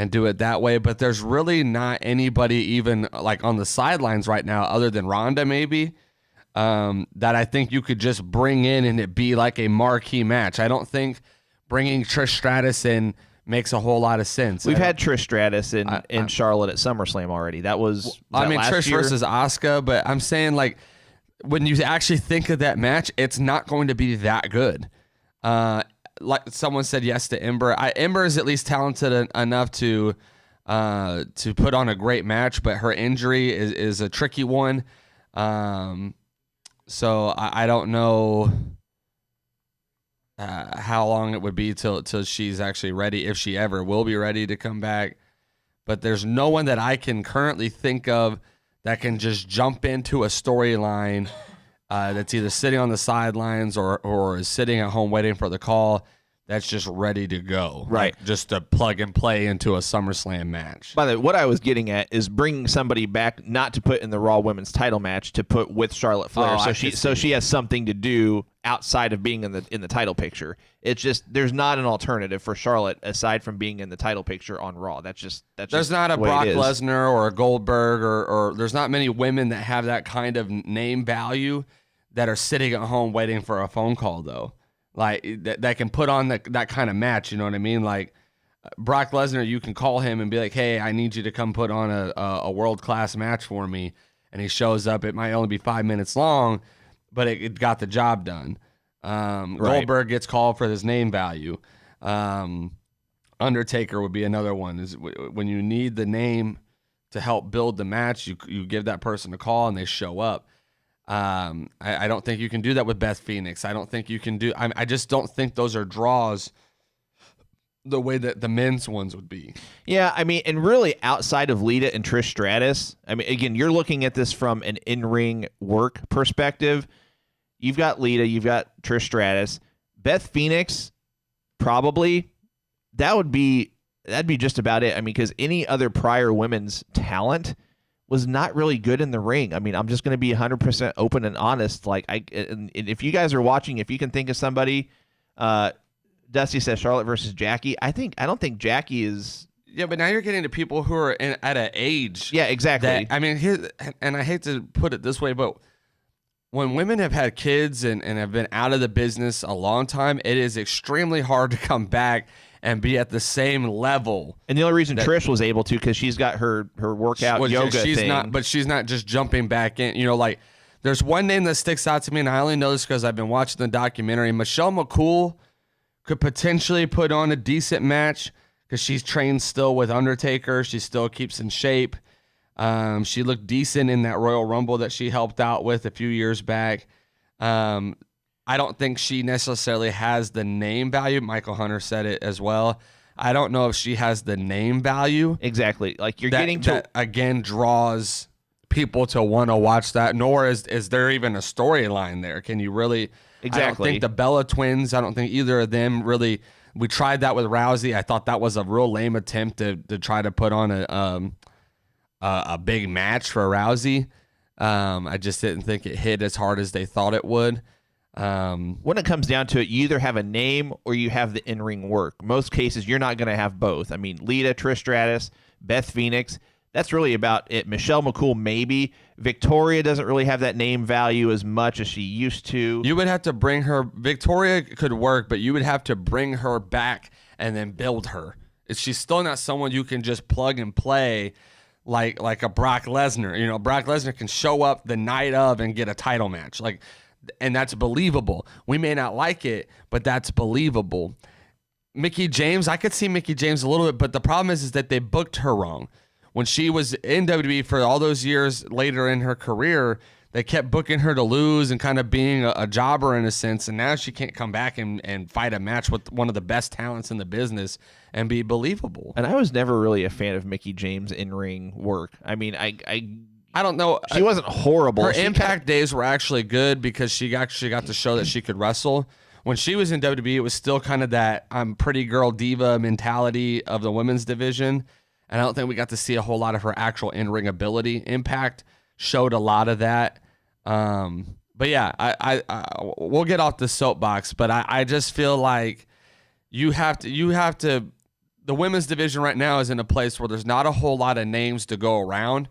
do it that way. But there's really not anybody even like on the sidelines right now other than Ronda maybe that I think you could just bring in and it be like a marquee match. I don't think bringing Trish Stratus in makes a whole lot of sense. We've had Trish Stratus in Charlotte at SummerSlam already. That was Trish year? versus Asuka, but I'm saying like when you actually think of that match, it's not going to be that good. Like someone said yes to Ember. Ember is at least talented enough to put on a great match, but her injury is a tricky one. So I don't know how long it would be till she's actually ready, if she ever will be ready to come back. But there's no one that I can currently think of that can just jump into a storyline that's either sitting on the sidelines or is sitting at home waiting for the call that's just ready to go. Right. Like just to plug and play into a SummerSlam match. By the way, what I was getting at is bringing somebody back not to put in the Raw Women's title match, to put with Charlotte Flair, so she has something to do outside of being in the title picture. It's just there's not an alternative for Charlotte aside from being in the title picture on Raw. There's not a Brock Lesnar or a Goldberg or there's not many women that have that kind of name value that are sitting at home waiting for a phone call though. Like that can put on that kind of match, you know what I mean? Like Brock Lesnar, you can call him and be like, "Hey, I need you to come put on a world-class match for me," and he shows up. It might only be 5 minutes long, but it got the job done. Right. Goldberg gets called for his name value. Undertaker would be another one. Is when you need the name to help build the match, you give that person a call and they show up. I don't think you can do that with Beth Phoenix. I don't think you can do. I just don't think those are draws the way that the men's ones would be. Yeah, I mean, and really outside of Lita and Trish Stratus, I mean, again, you're looking at this from an in-ring work perspective. You've got Lita, you've got Trish Stratus, Beth Phoenix, probably that'd be just about it. I mean, because any other prior women's talent was not really good in the ring. I mean, I'm just going to be 100% open and honest. Like, and if you guys are watching, if you can think of somebody, Dusty says Charlotte versus Jackie. I don't think Jackie is. Yeah, but now you're getting to people who are at an age. Yeah, exactly. And I hate to put it this way, but when women have had kids and have been out of the business a long time, it is extremely hard to come back and be at the same level. And the only reason Trish was able to, because she's got her workout yoga thing. But she's not just jumping back in. You know, like there's one name that sticks out to me, and I only know this because I've been watching the documentary. Michelle McCool could potentially put on a decent match because she's trained still with Undertaker. She still keeps in shape. She looked decent in that Royal Rumble that she helped out with a few years back. I don't think she necessarily has the name value. Michael Hunter said it as well. I don't know if she has the name value. Exactly. Like that again draws people to want to watch that. Nor is there even a storyline there. Can you really? Exactly. I don't think the Bella twins. I don't think either of them really. We tried that with Rousey. I thought that was a real lame attempt to try to put on a big match for Rousey. I just didn't think it hit as hard as they thought it would. When it comes down to it, you either have a name or you have the in-ring work. Most cases, you're not going to have both. I mean, Lita, Trish Stratus, Beth Phoenix, that's really about it. Michelle McCool, maybe. Victoria doesn't really have that name value as much as she used to. You would have to bring her. Victoria could work, but you would have to bring her back and then build her. She's still not someone you can just plug and play like a Brock Lesnar. You know, Brock Lesnar can show up the night of and get a title match. And that's believable. We may not like it, but that's believable. Mickie James, I could see Mickie James a little bit, but the problem is that they booked her wrong. When she was in WWE for all those years later in her career, they kept booking her to lose and kind of being a jobber in a sense, and now she can't come back and fight a match with one of the best talents in the business and be believable. And I was never really a fan of Mickie James' in-ring work. I mean, I don't know. She wasn't horrible. Her Impact days were actually good because she actually got to show that she could wrestle. When she was in WWE, it was still kind of that I'm pretty girl diva mentality of the women's division. And I don't think we got to see a whole lot of her actual in-ring ability. Impact showed a lot of that. But yeah, I we'll get off the soapbox, but I just feel like you have to. The women's division right now is in a place where there's not a whole lot of names to go around.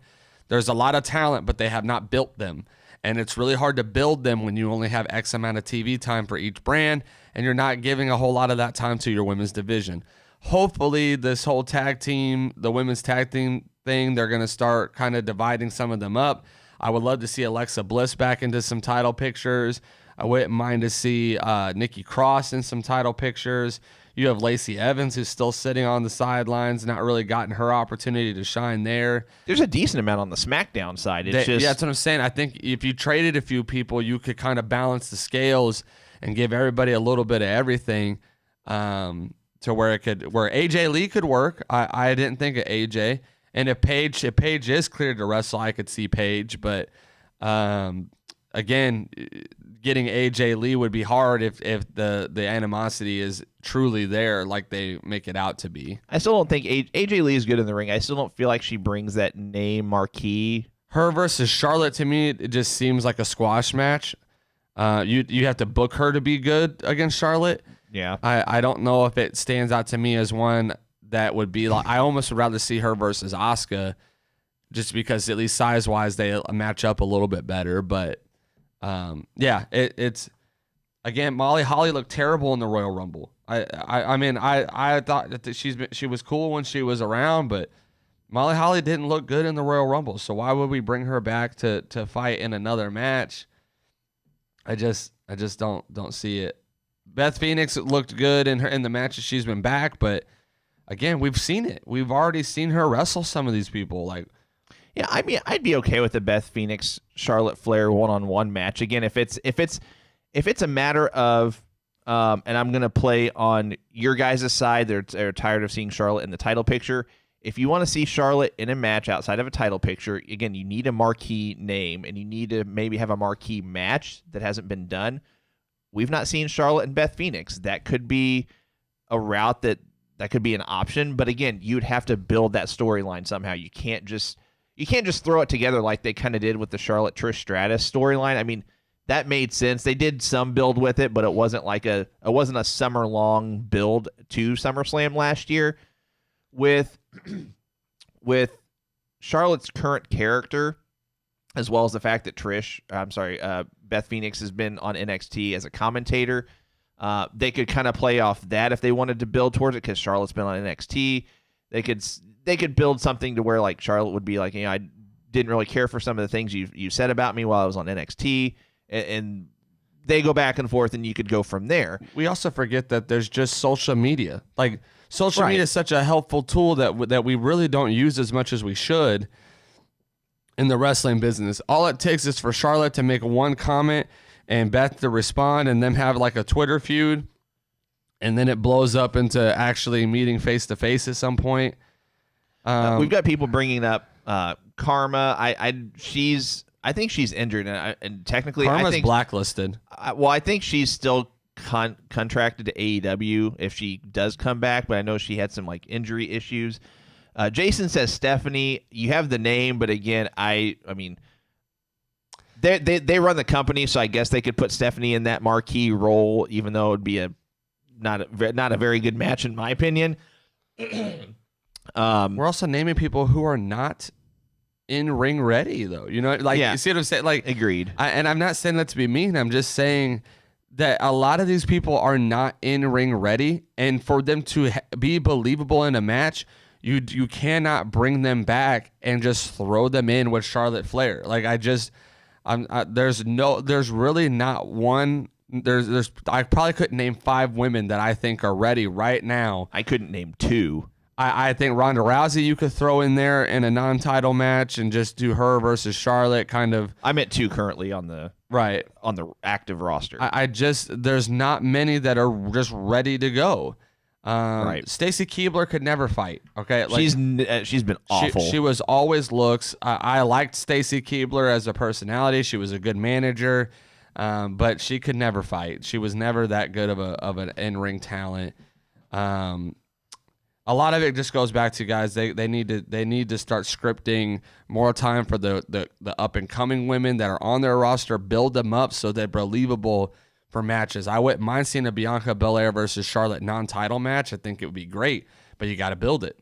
There's a lot of talent, but they have not built them. And it's really hard to build them when you only have X amount of TV time for each brand, and you're not giving a whole lot of that time to your women's division. Hopefully, this whole tag team, the women's tag team thing, they're going to start kind of dividing some of them up. I would love to see Alexa Bliss back into some title pictures. I wouldn't mind to see Nikki Cross in some title pictures. You have Lacey Evans, who's still sitting on the sidelines, not really gotten her opportunity to shine there. There's a decent amount on the SmackDown side. Yeah, that's what I'm saying. I think if you traded a few people, you could kind of balance the scales and give everybody a little bit of everything to where AJ Lee could work. I didn't think of AJ. And if Paige is cleared to wrestle, I could see Paige. But again, getting AJ Lee would be hard if the animosity is truly there like they make it out to be. I still don't think AJ Lee is good in the ring. I still don't feel like she brings that name marquee. Her versus Charlotte, to me, it just seems like a squash match. You have to book her to be good against Charlotte. Yeah. I don't know if it stands out to me as one that would be like, I almost would rather see her versus Asuka just because at least size-wise they match up a little bit better. But yeah, it's again, Molly Holly looked terrible in the Royal Rumble. I mean, I thought that she was cool when she was around, but Molly Holly didn't look good in the Royal Rumble. So why would we bring her back to fight in another match? I just don't see it. Beth Phoenix looked good in the matches she's been back, but again, we've seen it. We've already seen her wrestle some of these people. Like, yeah, I mean, I'd be okay with the Beth Phoenix Charlotte Flair one-on-one match. Again, if it's a matter of and I'm gonna play on your guys' side. They're tired of seeing Charlotte in the title picture. If you want to see Charlotte in a match outside of a title picture, again, you need a marquee name and you need to maybe have a marquee match that hasn't been done. We've not seen Charlotte and Beth Phoenix. That could be a route that could be an option. But again, you'd have to build that storyline somehow. You can't just throw it together like they kind of did with the Charlotte Trish Stratus storyline. I mean, that made sense. They did some build with it, but it wasn't a summer long build to SummerSlam last year. With Charlotte's current character, as well as the fact that Beth Phoenix has been on NXT as a commentator. They could kind of play off that if they wanted to build towards it, because Charlotte's been on NXT. They could build something to where like Charlotte would be like, I didn't really care for some of the things you said about me while I was on NXT, and they go back and forth, and you could go from there. We also forget that there's just social media. Like, social Right. media is such a helpful tool that we really don't use as much as we should in the wrestling business. All it takes is for Charlotte to make one comment and Beth to respond, and them have like a Twitter feud, and then it blows up into actually meeting face to face at some point. We've got people bringing up Karma. I think she's injured, and technically, Karma's I think blacklisted. I think she's still contracted to AEW if she does come back, but I know she had some like injury issues. Jason says Stephanie. You have the name, but again, I mean, they run the company, so I guess they could put Stephanie in that marquee role, even though it would be not a very good match in my opinion. We're also naming people who are not in ring ready, though. You know, like, Yeah. you see what I'm saying? Like, Agreed. And I'm not saying that to be mean. I'm just saying that a lot of these people are not in ring ready, and for them to be believable in a match, you cannot bring them back and just throw them in with Charlotte Flair. Like, there's really not one. I probably couldn't name 5 women that I think are ready right now. I couldn't name 2. I think Ronda Rousey you could throw in there in a non-title match and just do her versus Charlotte kind of. I meant 2 currently on the active roster. There's not many that are just ready to go. Right. Stacy Keibler could never fight. Okay, like, she's been awful. She was always looks. I liked Stacy Keibler as a personality. She was a good manager, but she could never fight. She was never that good of an in-ring talent. A lot of it just goes back to, guys, they need to start scripting more time for the up and coming women that are on their roster, build them up so they're believable for matches. I wouldn't mind seeing a Bianca Belair versus Charlotte non-title match. I think it would be great, but you got to build it.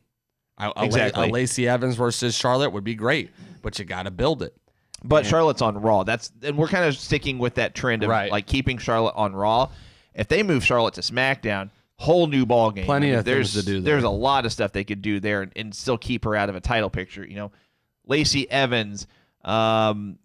Exactly. A Lacey Evans versus Charlotte would be great, but you got to build it. But Charlotte's on Raw. And we're kind of sticking with that trend of like keeping Charlotte on Raw. If they move Charlotte to SmackDown, whole new ball game. Plenty of things to do there. There's a lot of stuff they could do there and still keep her out of a title picture. You know, Lacey Evans. I'm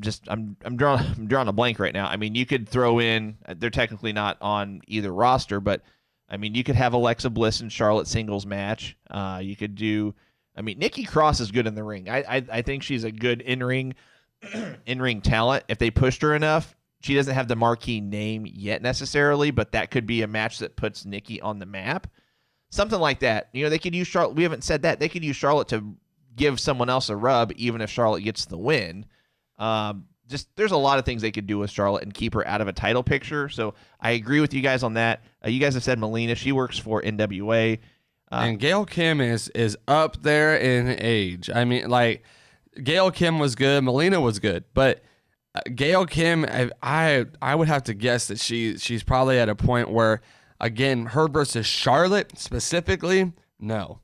drawing a blank right now. I mean, you could throw in. They're technically not on either roster, but I mean, you could have Alexa Bliss and Charlotte singles match. You could do. I mean, Nikki Cross is good in the ring. I think she's a good in-ring talent. If they pushed her enough, she doesn't have the marquee name yet necessarily, but that could be a match that puts Nikki on the map. Something like that. You know, they could use Charlotte. We haven't said that. They could use Charlotte to give someone else a rub, even if Charlotte gets the win. There's a lot of things they could do with Charlotte and keep her out of a title picture. So I agree with you guys on that. You guys have said Melina. She works for NWA. And Gail Kim is up there in age. I mean, like, Gail Kim was good. Melina was good. But Gail Kim, I would have to guess that she's probably at a point where, again, her versus Charlotte specifically, no.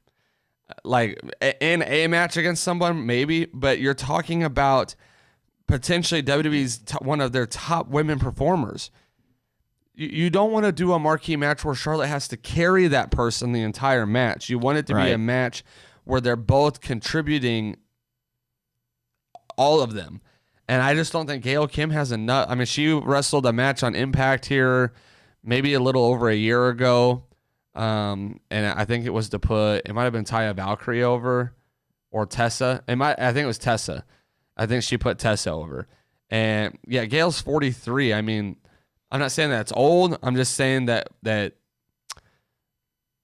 Like, in a match against someone, maybe. But you're talking about potentially WWE's one of their top women performers. You don't want to do a marquee match where Charlotte has to carry that person the entire match. You want it to be a match where they're both contributing, all of them. And I just don't think Gail Kim has enough. I mean, she wrestled a match on Impact here maybe a little over a year ago. And I think it was to put, it might have been Taya Valkyrie over or Tessa. I think it was Tessa. I think she put Tessa over. And yeah, Gail's 43. I mean, I'm not saying that's old. I'm just saying that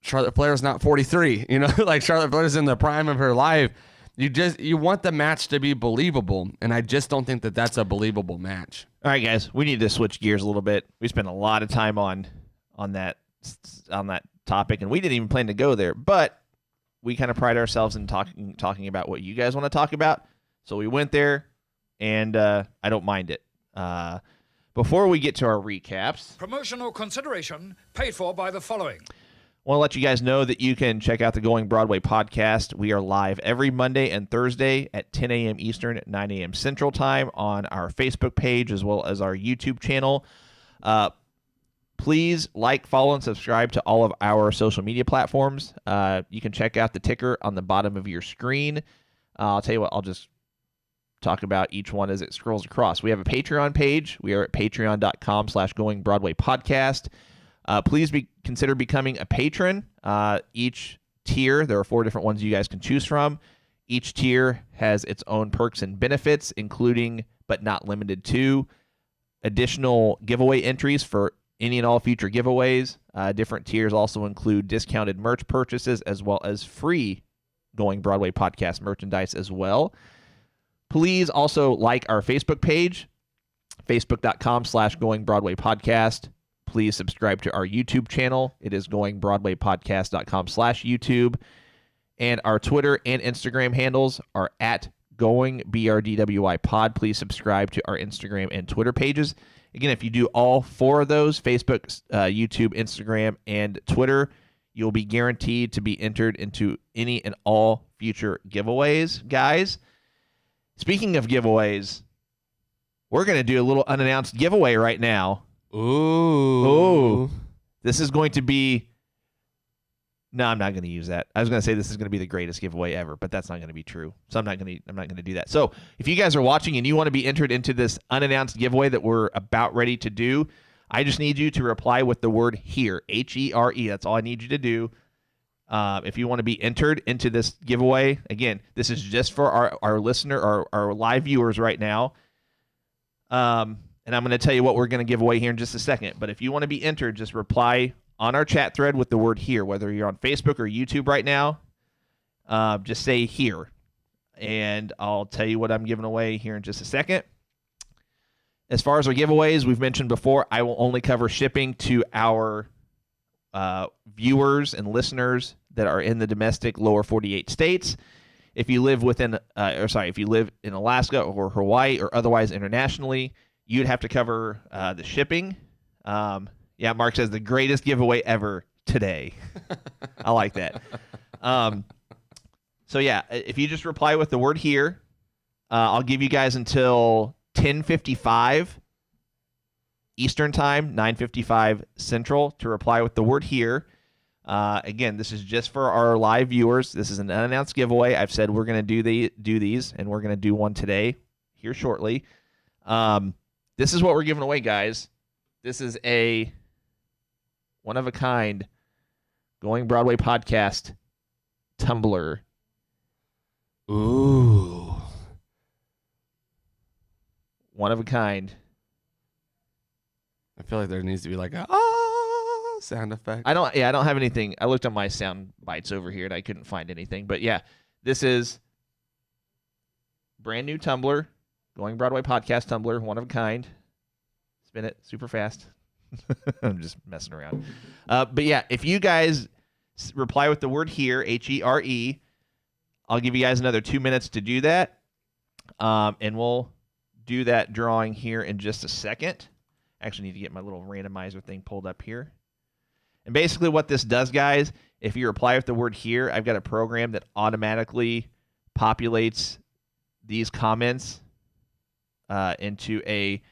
Charlotte Flair is not 43. You know, like, Charlotte Flair is in the prime of her life. You want the match to be believable, and I just don't think that that's a believable match. All right, guys, we need to switch gears a little bit. We spent a lot of time on that topic, and we didn't even plan to go there, but we kind of pride ourselves in talking about what you guys want to talk about. So we went there, and I don't mind it. Before we get to our recaps, promotional consideration paid for by the following. Want to let you guys know that you can check out the Going Broadway podcast. We are live every Monday and Thursday at 10 a.m. Eastern, at 9 a.m. Central Time on our Facebook page as well as our YouTube channel. Please like, follow, and subscribe to all of our social media platforms. You can check out the ticker on the bottom of your screen. I'll tell you what, I'll just talk about each one as it scrolls across. We have a Patreon page. We are at patreon.com/goingbroadwaypodcast. Please consider becoming a patron. Each tier, there are 4 different ones you guys can choose from. Each tier has its own perks and benefits, including, but not limited to, additional giveaway entries for any and all future giveaways. Different tiers also include discounted merch purchases as well as free Going Broadway podcast merchandise as well. Please also like our Facebook page, facebook.com/goingbroadwaypodcast. Please subscribe to our YouTube channel. It is goingbroadwaypodcast.com/YouTube. And our Twitter and Instagram handles are at goingbrdwypod. Please subscribe to our Instagram and Twitter pages. Again, if you do all 4 of those, Facebook, YouTube, Instagram, and Twitter, you'll be guaranteed to be entered into any and all future giveaways. Guys, speaking of giveaways, we're going to do a little unannounced giveaway right now. Ooh. This is going to be... No, I'm not going to use that. I was going to say this is going to be the greatest giveaway ever, but that's not going to be true. So I'm not going to do that. So if you guys are watching and you want to be entered into this unannounced giveaway that we're about ready to do, I just need you to reply with the word HERE, HERE. That's all I need you to do. If you want to be entered into this giveaway, again, this is just for our listener, our live viewers right now. And I'm going to tell you what we're going to give away here in just a second. But if you want to be entered, just reply on our chat thread with the word HERE, whether you're on Facebook or YouTube right now. Just say HERE, and I'll tell you what I'm giving away here in just a second. As far as our giveaways, we've mentioned before, I will only cover shipping to our viewers and listeners that are in the domestic lower 48 states. If you live if you live in Alaska or Hawaii or otherwise internationally, you'd have to cover the shipping. Yeah, Mark says the greatest giveaway ever today. I like that. So yeah, if you just reply with the word HERE, I'll give you guys until 10:55 Eastern Time, 9:55 Central, to reply with the word HERE. Again, this is just for our live viewers. This is an unannounced giveaway. I've said we're going to do these, and we're going to do one today here shortly. This is what we're giving away, guys. This is a one-of-a-kind Going Broadway podcast tumbler. Ooh. One of a kind. I feel like there needs to be like a sound effect. I don't have anything. I looked on my sound bites over here and I couldn't find anything. But yeah, this is brand new tumbler, Going Broadway podcast tumbler, one of a kind. Spin it super fast. I'm just messing around. But yeah, if you guys reply with the word HERE, HERE, I'll give you guys another 2 minutes to do that. And we'll do that drawing here in just a second. Actually need to get my little randomizer thing pulled up here. And basically what this does, guys, if you reply with the word HERE, I've got a program that automatically populates these comments into a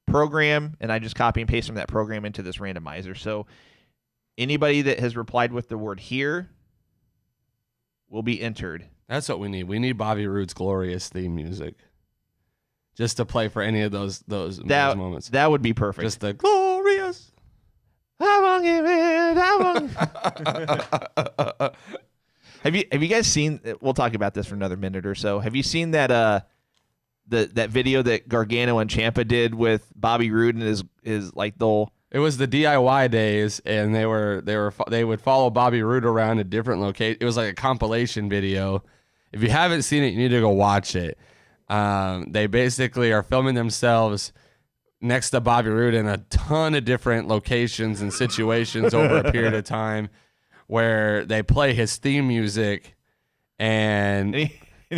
program, and I just copy and paste from that program into this randomizer. So anybody that has replied with the word HERE will be entered. That's what we need. We need Bobby Roode's Glorious theme music, just to play for any of those moments. That would be perfect. Just the glorious. I won't give it. Have you guys seen? We'll talk about this for another minute or so. Have you seen that that video that Gargano and Ciampa did with Bobby Roode and his like they'll. It was the DIY days, and they would follow Bobby Roode around a different location. It was like a compilation video. If you haven't seen it, you need to go watch it. They basically are filming themselves next to Bobby Roode in a ton of different locations and situations over a period of time, where they play his theme music, and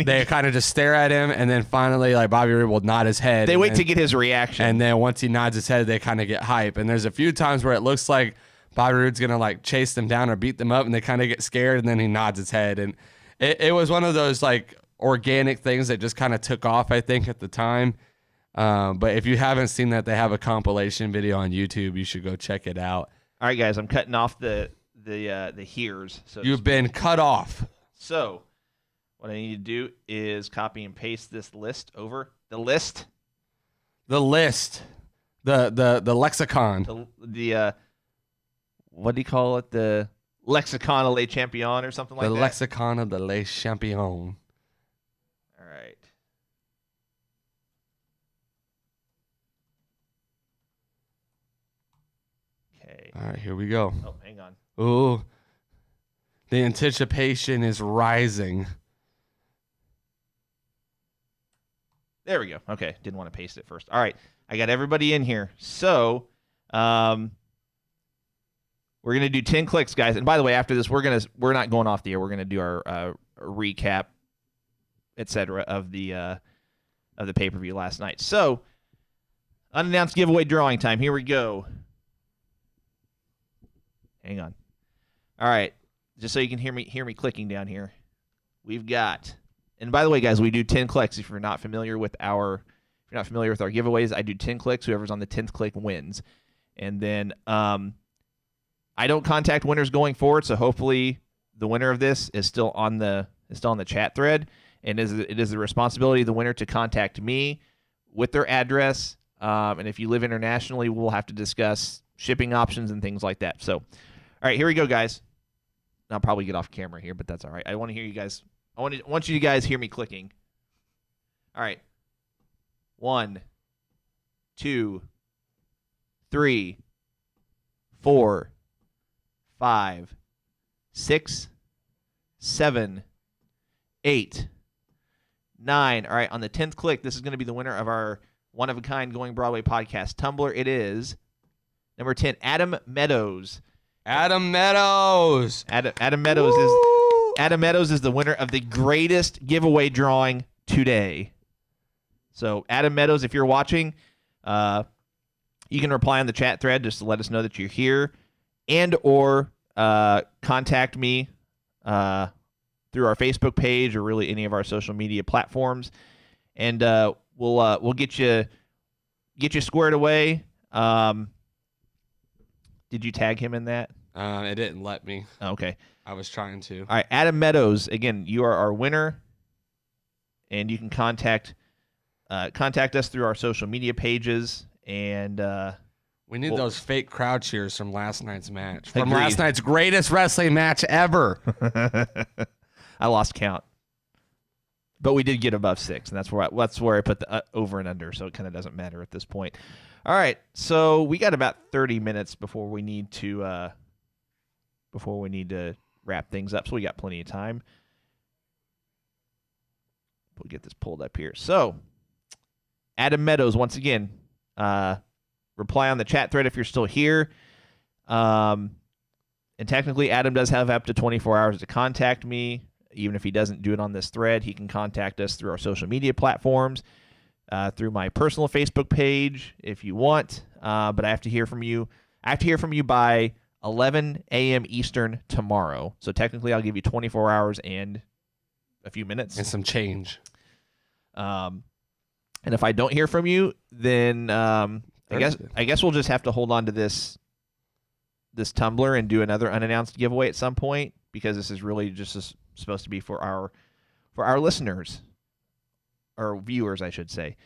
they kind of just stare at him, and then finally, like, Bobby Roode will nod his head. They wait to get his reaction. And then once he nods his head, they kind of get hype. And there's a few times where it looks like Bobby Roode's going to like chase them down or beat them up, and they kind of get scared, and then he nods his head. And it was one of those like organic things that just kind of took off, I think, at the time. But if you haven't seen that, they have a compilation video on YouTube. You should go check it out. All right, guys, I'm cutting off the hears. So You've been cut off. So what I need to do is copy and paste this list over the list. The list. The lexicon. The what do you call it? The Lexicon of Les Champions or something like The that? lexicon of the Les Champions. All right. Okay. All right, here we go. Oh, hang on. Ooh. The anticipation is rising. There we go. Okay, didn't want to paste it first. All right, I got everybody in here. So, we're gonna do 10 clicks, guys. And by the way, after this, we're not going off the air. We're gonna do our recap, etc. of the pay-per-view last night. So, unannounced giveaway drawing time. Here we go. Hang on. All right, just so you can hear me clicking down here. We've got. And by the way, guys, we do 10 clicks. If you're not familiar with our giveaways, I do 10 clicks. Whoever's on the 10th click wins. And then I don't contact winners going forward, so hopefully the winner of this is still on the chat thread. And it is the responsibility of the winner to contact me with their address. And if you live internationally, we'll have to discuss shipping options and things like that. So, all right, here we go, guys. I'll probably get off camera here, but that's all right. I want to hear you guys. I want you guys to hear me clicking. All right. 1, 2, 3, 4, 5, 6, 7, 8, 9. All right, on the 10th click, this is going to be the winner of our one-of-a-kind Going Broadway podcast tumbler. It is number 10, Adam Meadows. Adam Meadows. Adam Meadows Adam Meadows is the winner of the greatest giveaway drawing today. So, Adam Meadows, if you're watching, you can reply on the chat thread just to let us know that you're here, and or contact me through our Facebook page or really any of our social media platforms, and we'll get you squared away. Did you tag him in that? It didn't let me. Okay. I was trying to. All right, Adam Meadows. Again, you are our winner, and you can contact us through our social media pages. And we need those fake crowd cheers from last night's match, Agreed. from last night's greatest wrestling match ever. I lost count, but we did get above 6, and that's where I put the over and under. So it kind of doesn't matter at this point. All right, so we got about 30 minutes before we need to wrap things up. So we got plenty of time. We'll get this pulled up here. So, Adam Meadows, once again, reply on the chat thread if you're still here. And technically, Adam does have up to 24 hours to contact me. Even if he doesn't do it on this thread, he can contact us through our social media platforms. Through my personal Facebook page if you want, but I have to hear from you. I have to hear from you by 11 a.m. Eastern tomorrow. So technically, I'll give you 24 hours and a few minutes. And some change. And if I don't hear from you, then I guess we'll just have to hold on to this tumbler and do another unannounced giveaway at some point, because this is really just supposed to be for our listeners. Or viewers, I should say.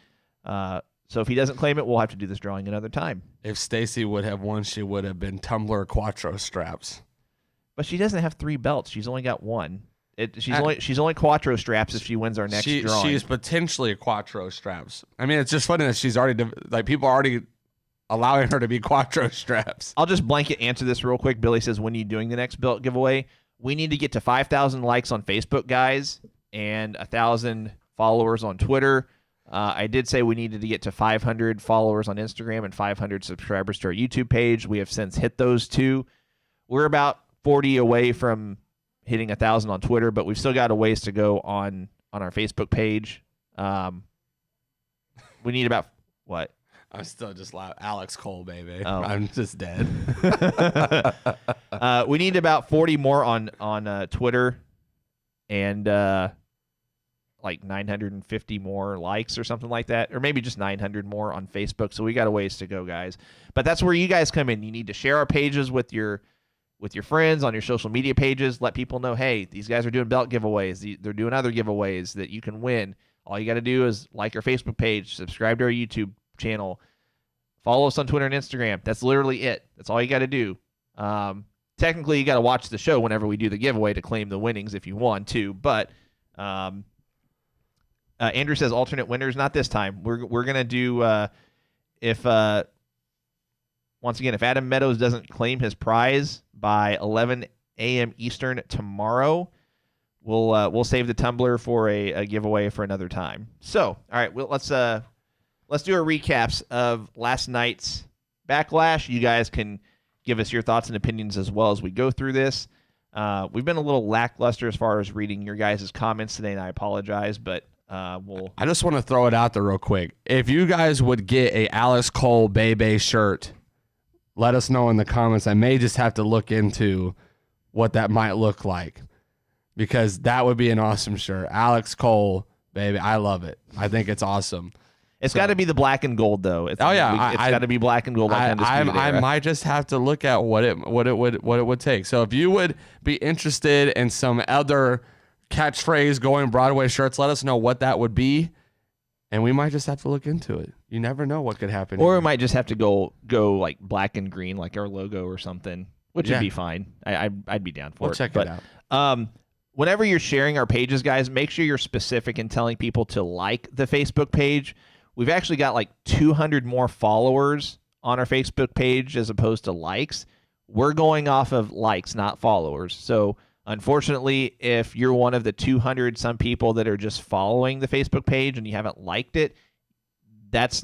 So if he doesn't claim it, we'll have to do this drawing another time. If Stacy would have won, she would have been Tumbler Quattro straps. But she doesn't have 3 belts. She's only got 1. She's only Quattro straps if she wins our next drawing. She's potentially a Quattro straps. I mean, it's just funny that she's already people are already allowing her to be Quattro straps. I'll just blanket answer this real quick. Billy says, when are you doing the next belt giveaway? We need to get to 5,000 likes on Facebook, guys, and 1,000 followers on Twitter. I did say we needed to get to 500 followers on Instagram and 500 subscribers to our YouTube page. We have since hit those 2. We're about 40 away from hitting 1,000 on Twitter, but we've still got a ways to go on our Facebook page. We need about what? I'm still just loud. Alex Cole, baby. Oh. I'm just dead. We need about 40 more on Twitter, and like 950 more likes or something like that, or maybe just 900 more on Facebook. So we got a ways to go, guys. But that's where you guys come in. You need to share our pages with your friends on your social media pages. Let people know, hey, these guys are doing belt giveaways. They're doing other giveaways that you can win. All you got to do is like our Facebook page, subscribe to our YouTube channel, follow us on Twitter and Instagram. That's literally it. That's all you got to do. Technically, you got to watch the show whenever we do the giveaway to claim the winnings if you want to. But Andrew says alternate winners. Not this time. We're gonna do if once again, if Adam Meadows doesn't claim his prize by 11 a.m. Eastern tomorrow, we'll save the tumbler for a giveaway for another time. So, all right, let's do our recaps of last night's Backlash. You guys can give us your thoughts and opinions as well as we go through this. We've been a little lackluster as far as reading your guys' comments today, and I apologize, but I just want to throw it out there real quick. If you guys would get a Alex Cole Bebe shirt, let us know in the comments. I may just have to look into what that might look like, because that would be an awesome shirt. Alex Cole, baby, I love it. I think it's awesome. It's got to be the black and gold, though. It's got to be black and gold. Like I might just have to look at what it would take. So if you would be interested in some other catchphrase going Broadway shirts, let us know what that would be, and we might just have to look into it. You never know what could happen. Or we might just have to go like black and green, like our logo or something, which would be fine. I'd be down for it. We'll check it out. Whenever you're sharing our pages, guys, make sure you're specific in telling people to like the Facebook page. We've actually got like 200 more followers on our Facebook page as opposed to likes. We're going off of likes, not followers. So unfortunately, if you're one of the 200 some people that are just following the Facebook page and you haven't liked it, that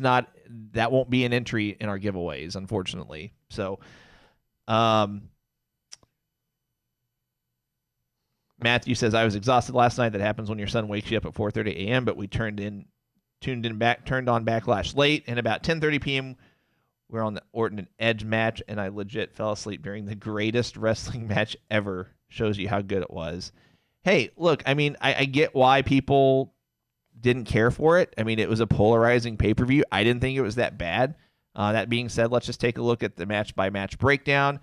won't be an entry in our giveaways, unfortunately. So, Matthew says, I was exhausted last night. That happens when your son wakes you up at 4:30 a.m., but we turned on Backlash late, and about 10:30 p.m. we're on the Orton and Edge match, and I legit fell asleep during the greatest wrestling match ever. Shows you how good it was. Hey, look, I mean, I get why people didn't care for it. I mean, it was a polarizing pay-per-view. I didn't think it was that bad. That being said, let's just take a look at the match-by-match breakdown.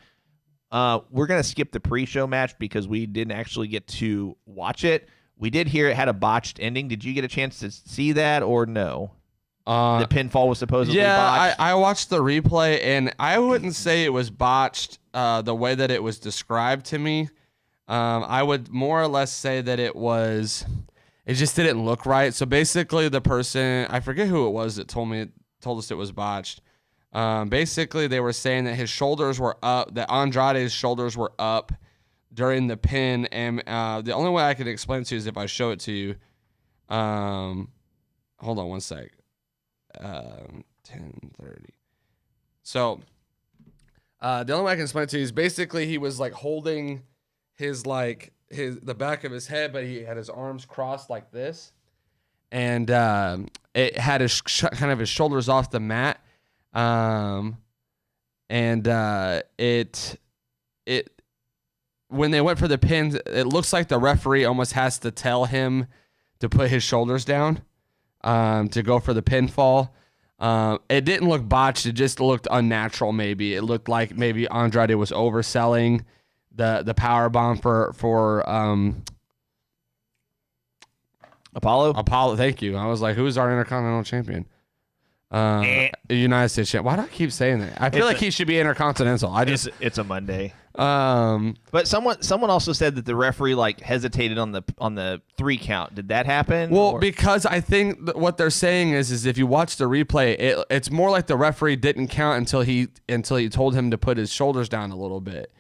We're going to skip the pre-show match because we didn't actually get to watch it. We did hear it had a botched ending. Did you get a chance to see that or no? The pinfall was supposedly botched. I watched the replay, and I wouldn't say it was botched the way that it was described to me. I would more or less say that it just didn't look right. So basically the person, I forget who it was that told us it was botched. Basically they were saying that his shoulders were up, that Andrade's shoulders were up during the pin. And the only way I could explain it to you is if I show it to you. Hold on one sec. 10:30. So the only way I can explain it to you is basically he was like holding the back of his head, but he had his arms crossed like this, and it had his kind of his shoulders off the mat, and it when they went for the pin, it looks like the referee almost has to tell him to put his shoulders down to go for the pinfall. It didn't look botched. It just looked unnatural. Maybe it looked like maybe Andrade was overselling the power bomb for Apollo. Thank you. I was like, who's our Intercontinental Champion? United States champ. Why do I keep saying that? I feel like he should be Intercontinental. It's a Monday. But someone also said that the referee like hesitated on the 3 count. Did that happen? Well, because I think what they're saying is if you watch the replay, it's more like the referee didn't count until he told him to put his shoulders down a little bit.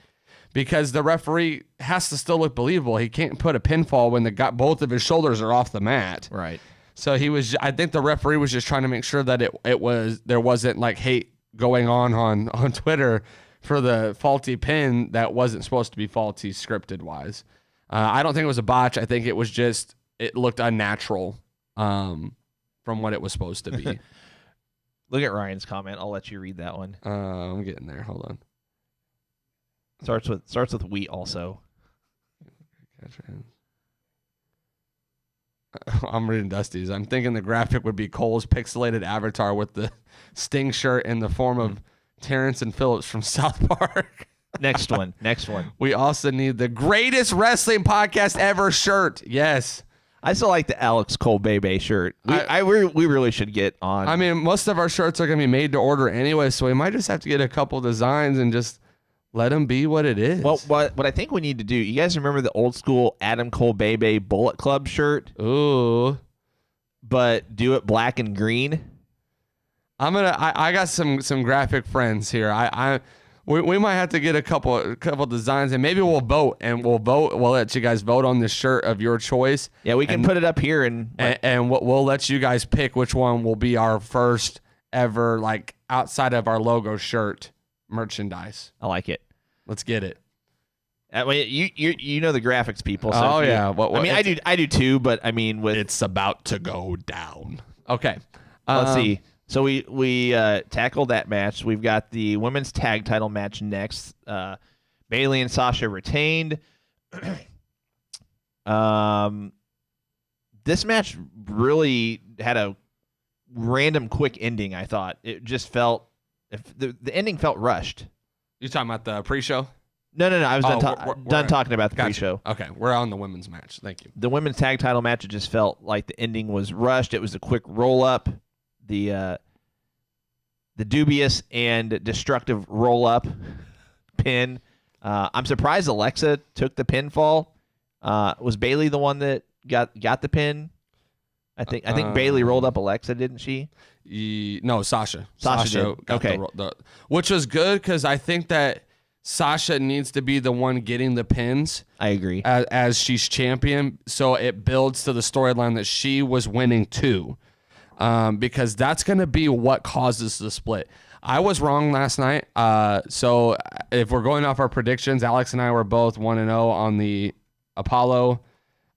Because the referee has to still look believable. He can't put a pinfall when both of his shoulders are off the mat. Right. So I think the referee was just trying to make sure that there wasn't like hate going on Twitter for the faulty pin that wasn't supposed to be faulty scripted wise. I don't think it was a botch. I think it was it looked unnatural from what it was supposed to be. Look at Ryan's comment. I'll let you read that one. I'm getting there. Hold on. Starts with wheat also. I'm reading Dusty's. I'm thinking the graphic would be Cole's pixelated avatar with the Sting shirt in the form of Terrence and Phillips from South Park. Next one. We also need the greatest wrestling podcast ever shirt. Yes. I still like the Alex Cole Bebe shirt. We really should get on. I mean, most of our shirts are going to be made to order anyway, so we might just have to get a couple designs and just let them be what it is. Well, what I think we need to do, you guys remember the old school Adam Cole Bebe Bullet Club shirt? Ooh. But do it black and green? I got some graphic friends here. We might have to get a couple designs, and maybe we'll vote, we'll let you guys vote on the shirt of your choice. Yeah, we can put it up here and we'll let you guys pick which one will be our first ever, like, outside of our logo shirt merchandise. I like it. Let's get it. I mean, you know the graphics people. So yeah. I do too, but I mean, it's about to go down. Okay. Let's see. So we tackled that match. We've got the women's tag title match next. Bayley and Sasha retained. This match really had a random quick ending. I thought it just felt the ending felt rushed. You talking about the pre-show? No. I was done talking about the pre-show. Okay, we're on the women's match. Thank you. The women's tag title match, it just felt like the ending was rushed. It was a quick roll-up. The dubious and destructive roll-up pin. I'm surprised Alexa took the pinfall. Was Bayley the one that got the pin? I think Bayley rolled up Alexa, didn't she? No, Sasha. Sasha did. Okay. Which was good because I think that Sasha needs to be the one getting the pins. I agree. As she's champion, so it builds to the storyline that she was winning too, because that's going to be what causes the split. I was wrong last night. So if we're going off our predictions, Alex and I were both 1-0 on the Apollo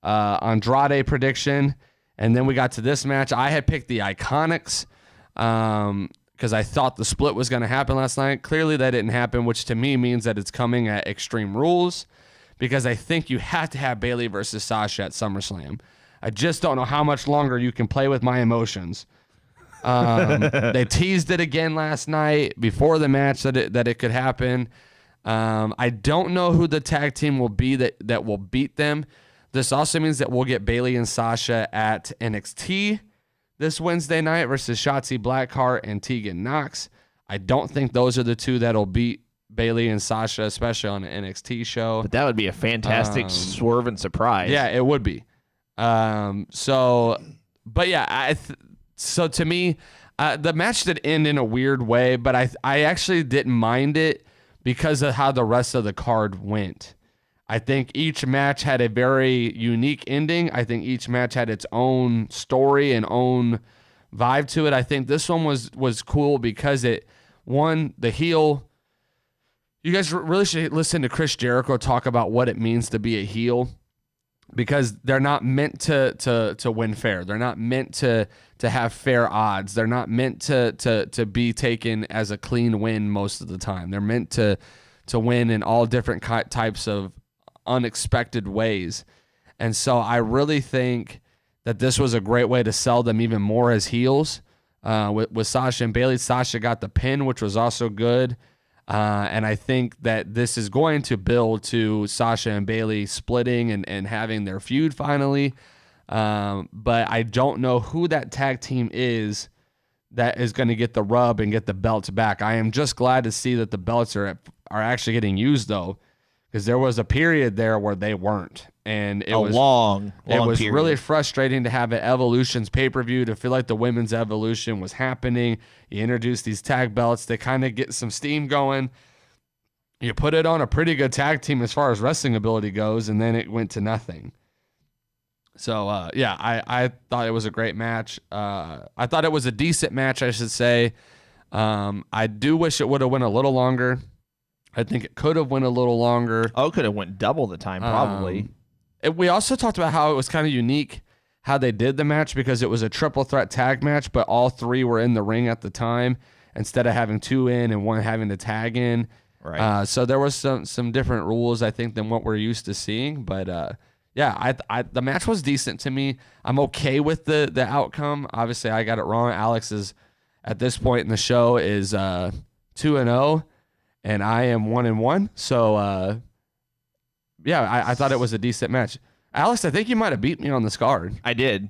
Andrade prediction. And then we got to this match. I had picked the Iconics because I thought the split was going to happen last night. Clearly that didn't happen, which to me means that it's coming at Extreme Rules, because I think you have to have Bayley versus Sasha at SummerSlam. I just don't know how much longer you can play with my emotions. They teased it again last night before the match that it could happen. I don't know who the tag team will be that will beat them. This also means that we'll get Bayley and Sasha at NXT this Wednesday night versus Shotzi Blackheart and Tegan Nox. I don't think those are the two that'll beat Bayley and Sasha, especially on an NXT show. But that would be a fantastic swerve and surprise. Yeah, it would be. So to me, the match did end in a weird way, but I actually didn't mind it because of how the rest of the card went. I think each match had a very unique ending. I think each match had its own story and own vibe to it. I think this one was cool because it won the heel. You guys really should listen to Chris Jericho talk about what it means to be a heel, because they're not meant to win fair. They're not meant to have fair odds. They're not meant to be taken as a clean win most of the time. They're meant to win in all different types of unexpected ways. And so I really think that this was a great way to sell them even more as heels. With Sasha and Bayley, Sasha got the pin, which was also good. And I think that this is going to build to Sasha and Bayley splitting and having their feud finally. But I don't know who that tag team is that is going to get the rub and get the belts back. I am just glad to see that the belts are actually getting used, though, because there was a period there where they weren't. And it was long period. Really frustrating to have an Evolution's pay-per-view, to feel like the women's Evolution was happening. You introduce these tag belts to kind of get some steam going. You put it on a pretty good tag team as far as wrestling ability goes, and then it went to nothing. So, I thought it was a great match. I thought it was a decent match, I should say. I do wish it would have went a little longer. I think it could have went a little longer. Oh, it could have went double the time, probably. We also talked about how it was kind of unique how they did the match because it was a triple threat tag match, but all three were in the ring at the time instead of having two in and one having to tag in. Right. So there was some different rules, I think, than what we're used to seeing. But yeah, the match was decent to me. I'm okay with the outcome. Obviously, I got it wrong. Alex is at this point in the show is 2-0, and I am 1-1. So yeah, I thought it was a decent match. Alex, I think you might have beat me on this card. I did.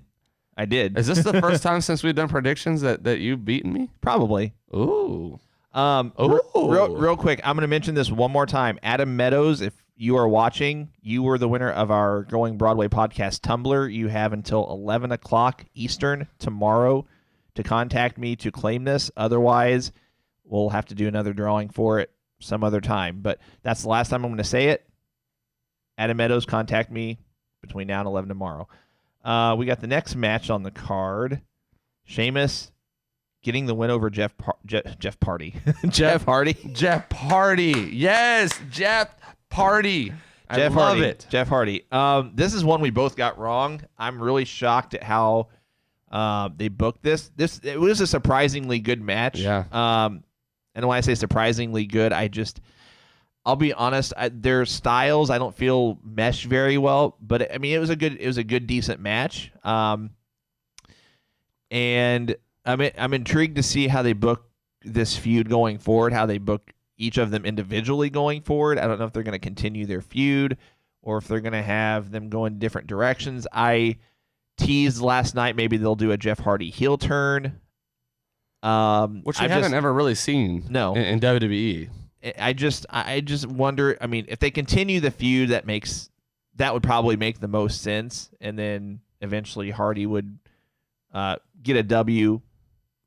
Is this the first time since we've done predictions that you've beaten me? Probably. Ooh. Real quick, I'm going to mention this one more time. Adam Meadows, if you are watching, you were the winner of our Going Broadway podcast Tumblr. You have until 11 o'clock Eastern tomorrow to contact me to claim this. Otherwise, we'll have to do another drawing for it some other time. But that's the last time I'm going to say it. Adam Meadows, contact me between now and 11 tomorrow. We got the next match on the card. Sheamus getting the win over Jeff Hardy. Jeff Hardy. Jeff Hardy. Yes, Jeff Hardy. I love it. Jeff Hardy. This is one we both got wrong. I'm really shocked at how they booked this. It was a surprisingly good match. Yeah. And when I say surprisingly good, I'll be honest. Their styles I don't feel mesh very well, but I mean it was a good decent match. And I'm intrigued to see how they book this feud going forward. How they book each of them individually going forward. I don't know if they're going to continue their feud or if they're going to have them go in different directions. I teased last night maybe they'll do a Jeff Hardy heel turn, which we haven't ever really seen. No. In WWE. I just wonder. I mean, if they continue the feud, that would probably make the most sense, and then eventually Hardy would get a W.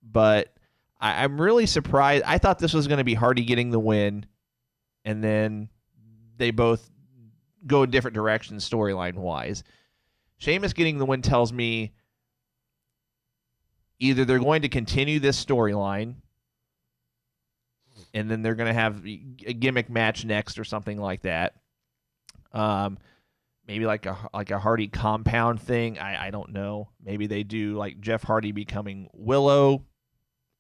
But I'm really surprised. I thought this was going to be Hardy getting the win, and then they both go in different directions storyline wise. Sheamus getting the win tells me either they're going to continue this storyline, and then they're going to have a gimmick match next or something like that. Maybe like a Hardy compound thing. I don't know. Maybe they do like Jeff Hardy becoming Willow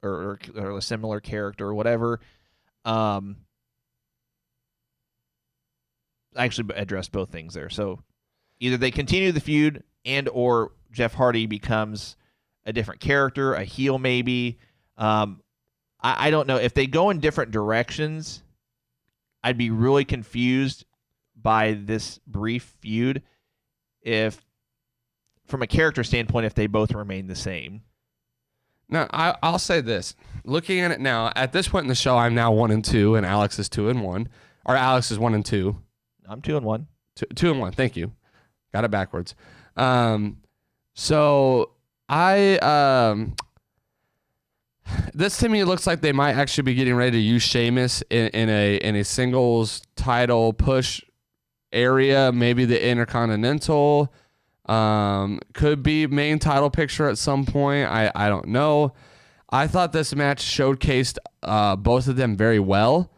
or a similar character or whatever. I actually addressed both things there. So either they continue the feud and or Jeff Hardy becomes a different character, a heel maybe. I don't know. If they go in different directions, I'd be really confused by this brief feud if, from a character standpoint, if they both remain the same. Now, I'll say this. Looking at it now, at this point in the show, I'm now 1-2, and Alex is 2-1. Or Alex is 1-2. I'm 2-1. 2-1. Thank you. Got it backwards. So I this to me looks like they might actually be getting ready to use Sheamus in a singles title push area, maybe the Intercontinental. Could be main title picture at some point. I don't know. I thought this match showcased both of them very well.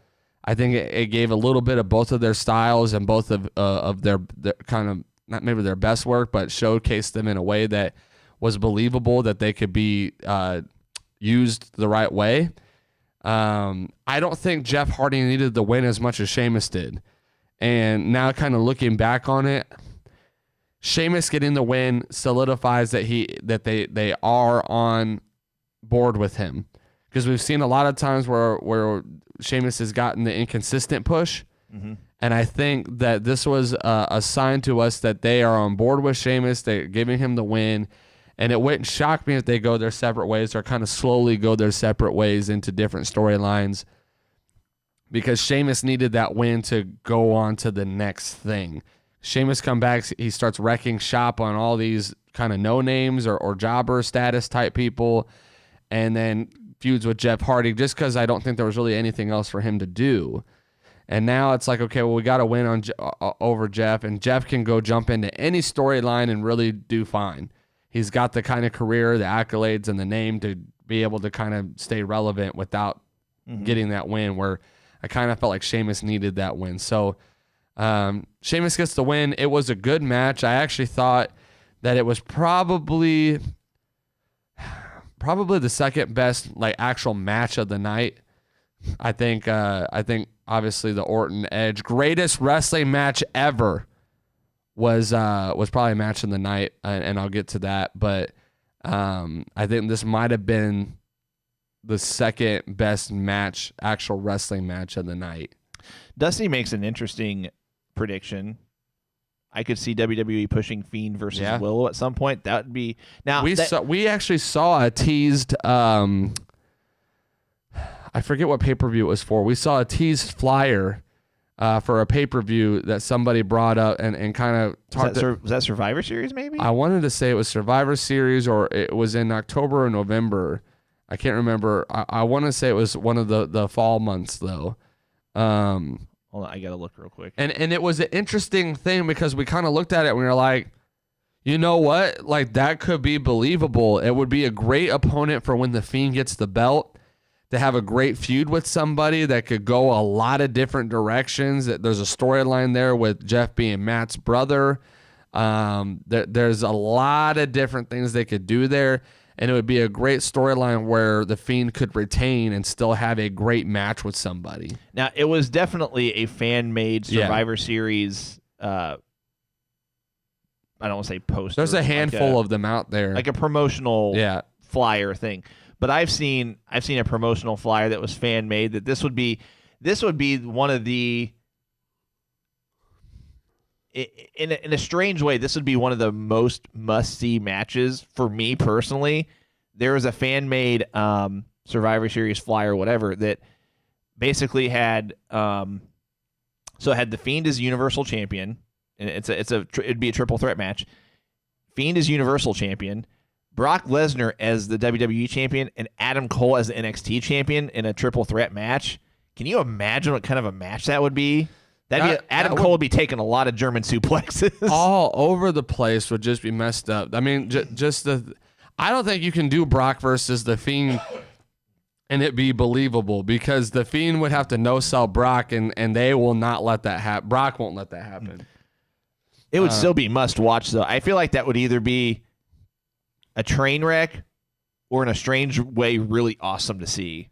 I think it gave a little bit of both of their styles and both of their kind of, not maybe their best work, but showcased them in a way that was believable, that they could be used the right way. I don't think Jeff Hardy needed the win as much as Sheamus did. And now kind of looking back on it, Sheamus getting the win solidifies that they are on board with him. Because we've seen a lot of times where Sheamus has gotten the inconsistent push. Mm-hmm. And I think that this was a sign to us that they are on board with Sheamus. They're giving him the win. And it wouldn't shock me if they go their separate ways or kind of slowly go their separate ways into different storylines. Because Sheamus needed that win to go on to the next thing. Sheamus comes back, he starts wrecking shop on all these kind of no-names or jobber status type people, and then feuds with Jeff Hardy just because I don't think there was really anything else for him to do. And now it's like, okay, well, we got to win on over Jeff, and Jeff can go jump into any storyline and really do fine. He's got the kind of career, the accolades, and the name to be able to kind of stay relevant without getting that win, where I kind of felt like Sheamus needed that win. So Sheamus gets the win. It was a good match. I actually thought that it was probably the second best like actual match of the night. I think obviously the Orton Edge greatest wrestling match ever was probably a match of the night, and I'll get to that. But I think this might have been the second best match, actual wrestling match of the night. Dusty makes an interesting prediction. I could see WWE pushing Fiend versus Willow at some point. That would be now. We actually saw a teased. I forget what pay-per-view it was for. We saw a teased flyer for a pay-per-view that somebody brought up and kind of talked. Was that Survivor Series? Maybe I wanted to say it was Survivor Series or it was in October or November. I can't remember. I want to say it was one of the fall months though. Hold on, I gotta look real quick. And it was an interesting thing because we kind of looked at it and we were like, you know what? Like that could be believable. It would be a great opponent for when the Fiend gets the belt, to have a great feud with somebody that could go a lot of different directions. There's a storyline there with Jeff being Matt's brother. There's a lot of different things they could do there. And it would be a great storyline where the Fiend could retain and still have a great match with somebody. Now, it was definitely a fan-made Survivor Series. I don't want to say poster. There's a handful of them out there, like a promotional flyer thing. But I've seen a promotional flyer that was fan-made. That this would be one of the. In a strange way, this would be one of the most must-see matches for me personally. There was a fan-made Survivor Series flyer, whatever, that basically had it had the Fiend as Universal Champion, and it'd be a triple threat match. Fiend as Universal Champion, Brock Lesnar as the WWE Champion, and Adam Cole as the NXT Champion in a triple threat match. Can you imagine what kind of a match that would be? Adam Cole would be taking a lot of German suplexes. All over the place would just be messed up. I mean, I don't think you can do Brock versus the Fiend and it be believable because the Fiend would have to no-sell Brock and they will not let that happen. Brock won't let that happen. It would still be must-watch, though. I feel like that would either be a train wreck or in a strange way really awesome to see.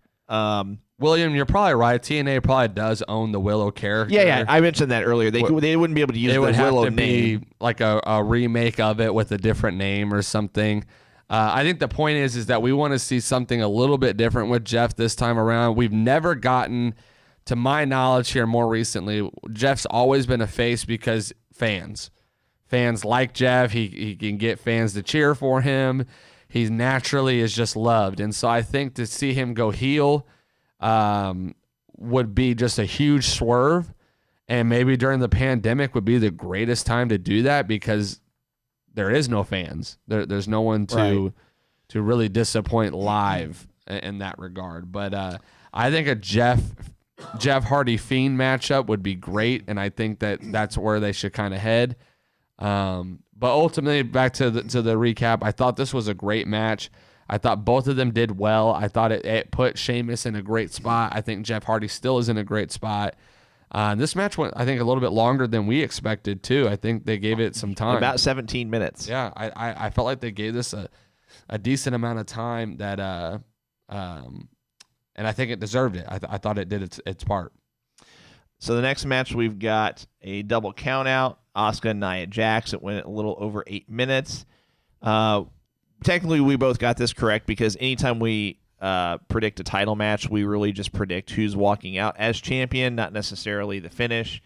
William, you're probably right. TNA probably does own the Willow character. Yeah, I mentioned that earlier. They wouldn't be able to use the Willow name. Be like a remake of it with a different name or something. I think the point is that we want to see something a little bit different with Jeff this time around. We've never gotten, to my knowledge here more recently, Jeff's always been a face because fans like Jeff. He can get fans to cheer for him. He naturally is just loved. And so I think to see him go heel would be just a huge swerve, and maybe during the pandemic would be the greatest time to do that because there is no fans. There's no one to really disappoint live in that regard. But I think a Jeff Hardy Fiend matchup would be great, and I think that's where they should kind of head. But ultimately, back to the recap, I thought this was a great match. I thought both of them did well. I thought it put Sheamus in a great spot. I think Jeff Hardy still is in a great spot. This match went, I think, a little bit longer than we expected, too. I think they gave it some time. About 17 minutes. Yeah, I felt like they gave this a decent amount of time that, and I think it deserved it. I thought it did its part. So the next match, we've got a double count-out. Asuka and Nia Jax. It went a little over 8 minutes. Technically, we both got this correct because anytime we predict a title match, we really just predict who's walking out as champion, not necessarily the finish.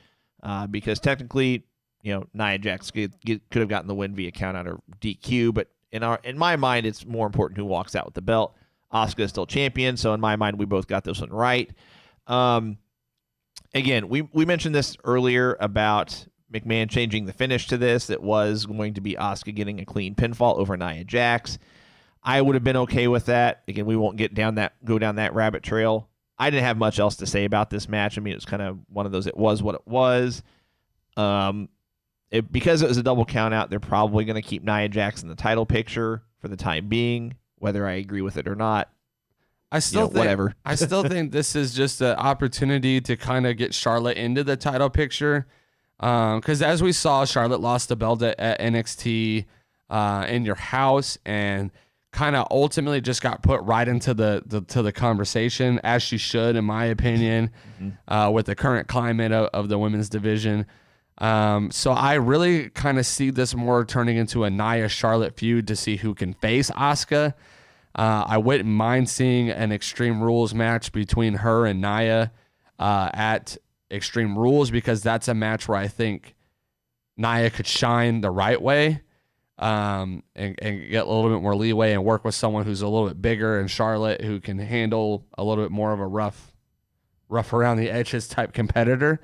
Because technically, Nia Jax could have gotten the win via countout or DQ, but in my mind, it's more important who walks out with the belt. Asuka is still champion, so in my mind, we both got this one right. Again, we mentioned this earlier about McMahon changing the finish to this. It was going to be Asuka getting a clean pinfall over Nia Jax. I would have been okay with that. Again, we won't go down that rabbit trail. I didn't have much else to say about this match. I mean, it was kind of one of those, it was what it was. Because it was a double count out, they're probably going to keep Nia Jax in the title picture for the time being, whether I agree with it or not. I still think this is just an opportunity to kind of get Charlotte into the title picture. Because as we saw, Charlotte lost the belt at NXT. in your house, and kind of ultimately just got put right into the conversation, as she should, in my opinion, with the current climate of the women's division. So I really kind of see this more turning into a Nia Charlotte feud to see who can face Asuka. I wouldn't mind seeing an Extreme Rules match between her and Nia at Extreme Rules, because that's a match where I think Nia could shine the right way. And get a little bit more leeway and work with someone who's a little bit bigger, and Charlotte, who can handle a little bit more of a rough around the edges type competitor.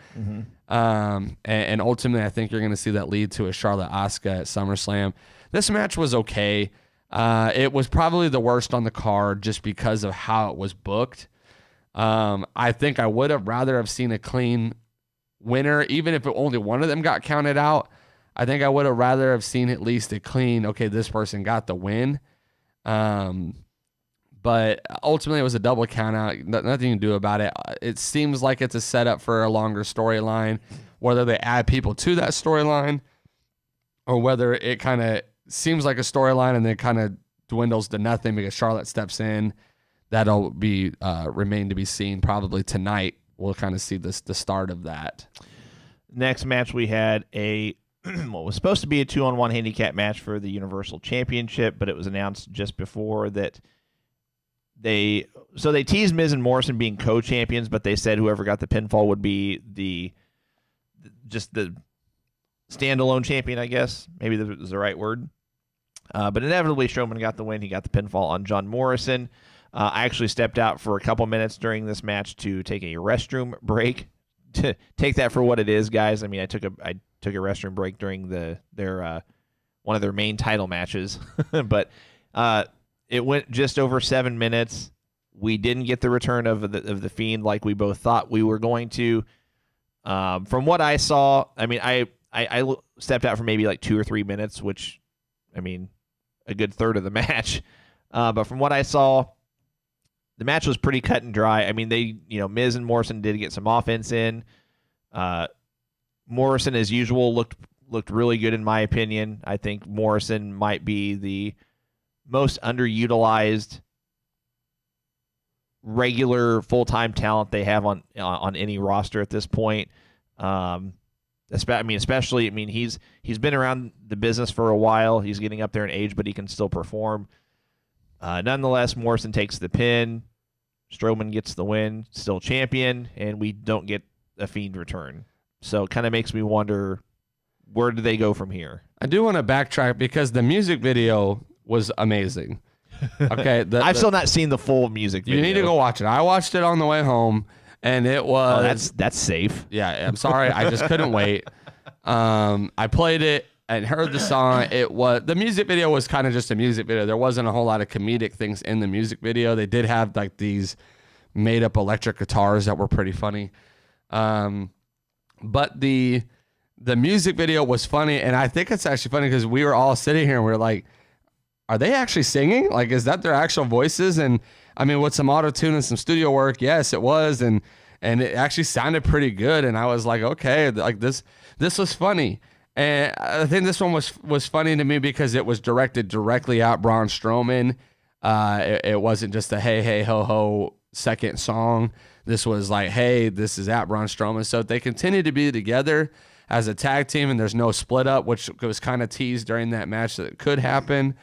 And ultimately, I think you're going to see that lead to a Charlotte Asuka at SummerSlam. This match was okay. It was probably the worst on the card just because of how it was booked. I think I would have rather have seen a clean winner, even if only one of them got counted out. I think I would have rather have seen at least a clean, okay, this person got the win. But ultimately, it was a double count out. Nothing you can do about it. It seems like it's a setup for a longer storyline, whether they add people to that storyline or whether it kind of seems like a storyline and then kind of dwindles to nothing because Charlotte steps in. That'll be remain to be seen. Probably tonight, we'll kind of see the start of that. Next match, we had what was supposed to be a 2-on-1 handicap match for the Universal Championship, but it was announced just before that they teased Miz and Morrison being co-champions, but they said whoever got the pinfall would be the standalone champion, I guess. Maybe that was the right word. But inevitably, Strowman got the win. He got the pinfall on John Morrison. I actually stepped out for a couple minutes during this match to take a restroom break. To take that for what it is, guys. I mean, I took a restroom break during their one of their main title matches, but it went just over 7 minutes. We didn't get the return of the Fiend like we both thought we were going to. From what I saw, I mean, I stepped out for maybe like 2 or 3 minutes, which, I mean, a good third of the match. But from what I saw, the match was pretty cut and dry. I mean, Miz and Morrison did get some offense in. Morrison, as usual, looked really good in my opinion. I think Morrison might be the most underutilized regular full-time talent they have on any roster at this point. Especially, he's been around the business for a while. He's getting up there in age, but he can still perform. Nonetheless, Morrison takes the pin. Strowman gets the win, still champion, and we don't get a Fiend return. So it kind of makes me wonder, where do they go from here? I do want to backtrack because the music video was amazing. Okay, I've still not seen the full music video. You need to go watch it. I watched it on the way home, and it was... Oh, that's safe. Yeah, I'm sorry. I just couldn't wait. I played it and heard the song. The music video was kind of just a music video. There wasn't a whole lot of comedic things in the music video. They did have like these made up electric guitars that were pretty funny. But the music video was funny, and I think it's actually funny because we were all sitting here and we were like, are they actually singing? Like, is that their actual voices? And I mean, with some auto-tune and some studio work, yes, it was, and it actually sounded pretty good. And I was like, okay, like this was funny. And I think this one was funny to me because it was directed directly at Braun Strowman. It wasn't just a hey, hey, ho, ho second song. This was like, hey, this is at Braun Strowman. So they continue to be together as a tag team, and there's no split up, which was kind of teased during that match that it could happen.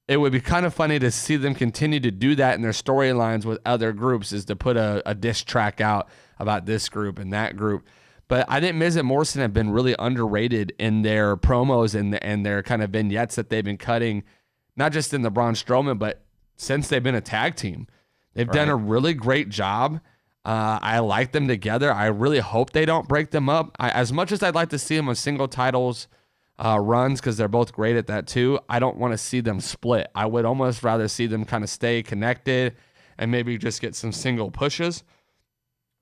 It would be kind of funny to see them continue to do that in their storylines with other groups, is to put a diss track out about this group and that group. But I think Miz and Morrison have been really underrated in their promos and their kind of vignettes that they've been cutting, not just in the Braun Strowman, but since they've been a tag team. They've done a really great job. I like them together. I really hope they don't break them up. As much as I'd like to see them on single titles runs, because they're both great at that too, I don't want to see them split. I would almost rather see them kind of stay connected and maybe just get some single pushes,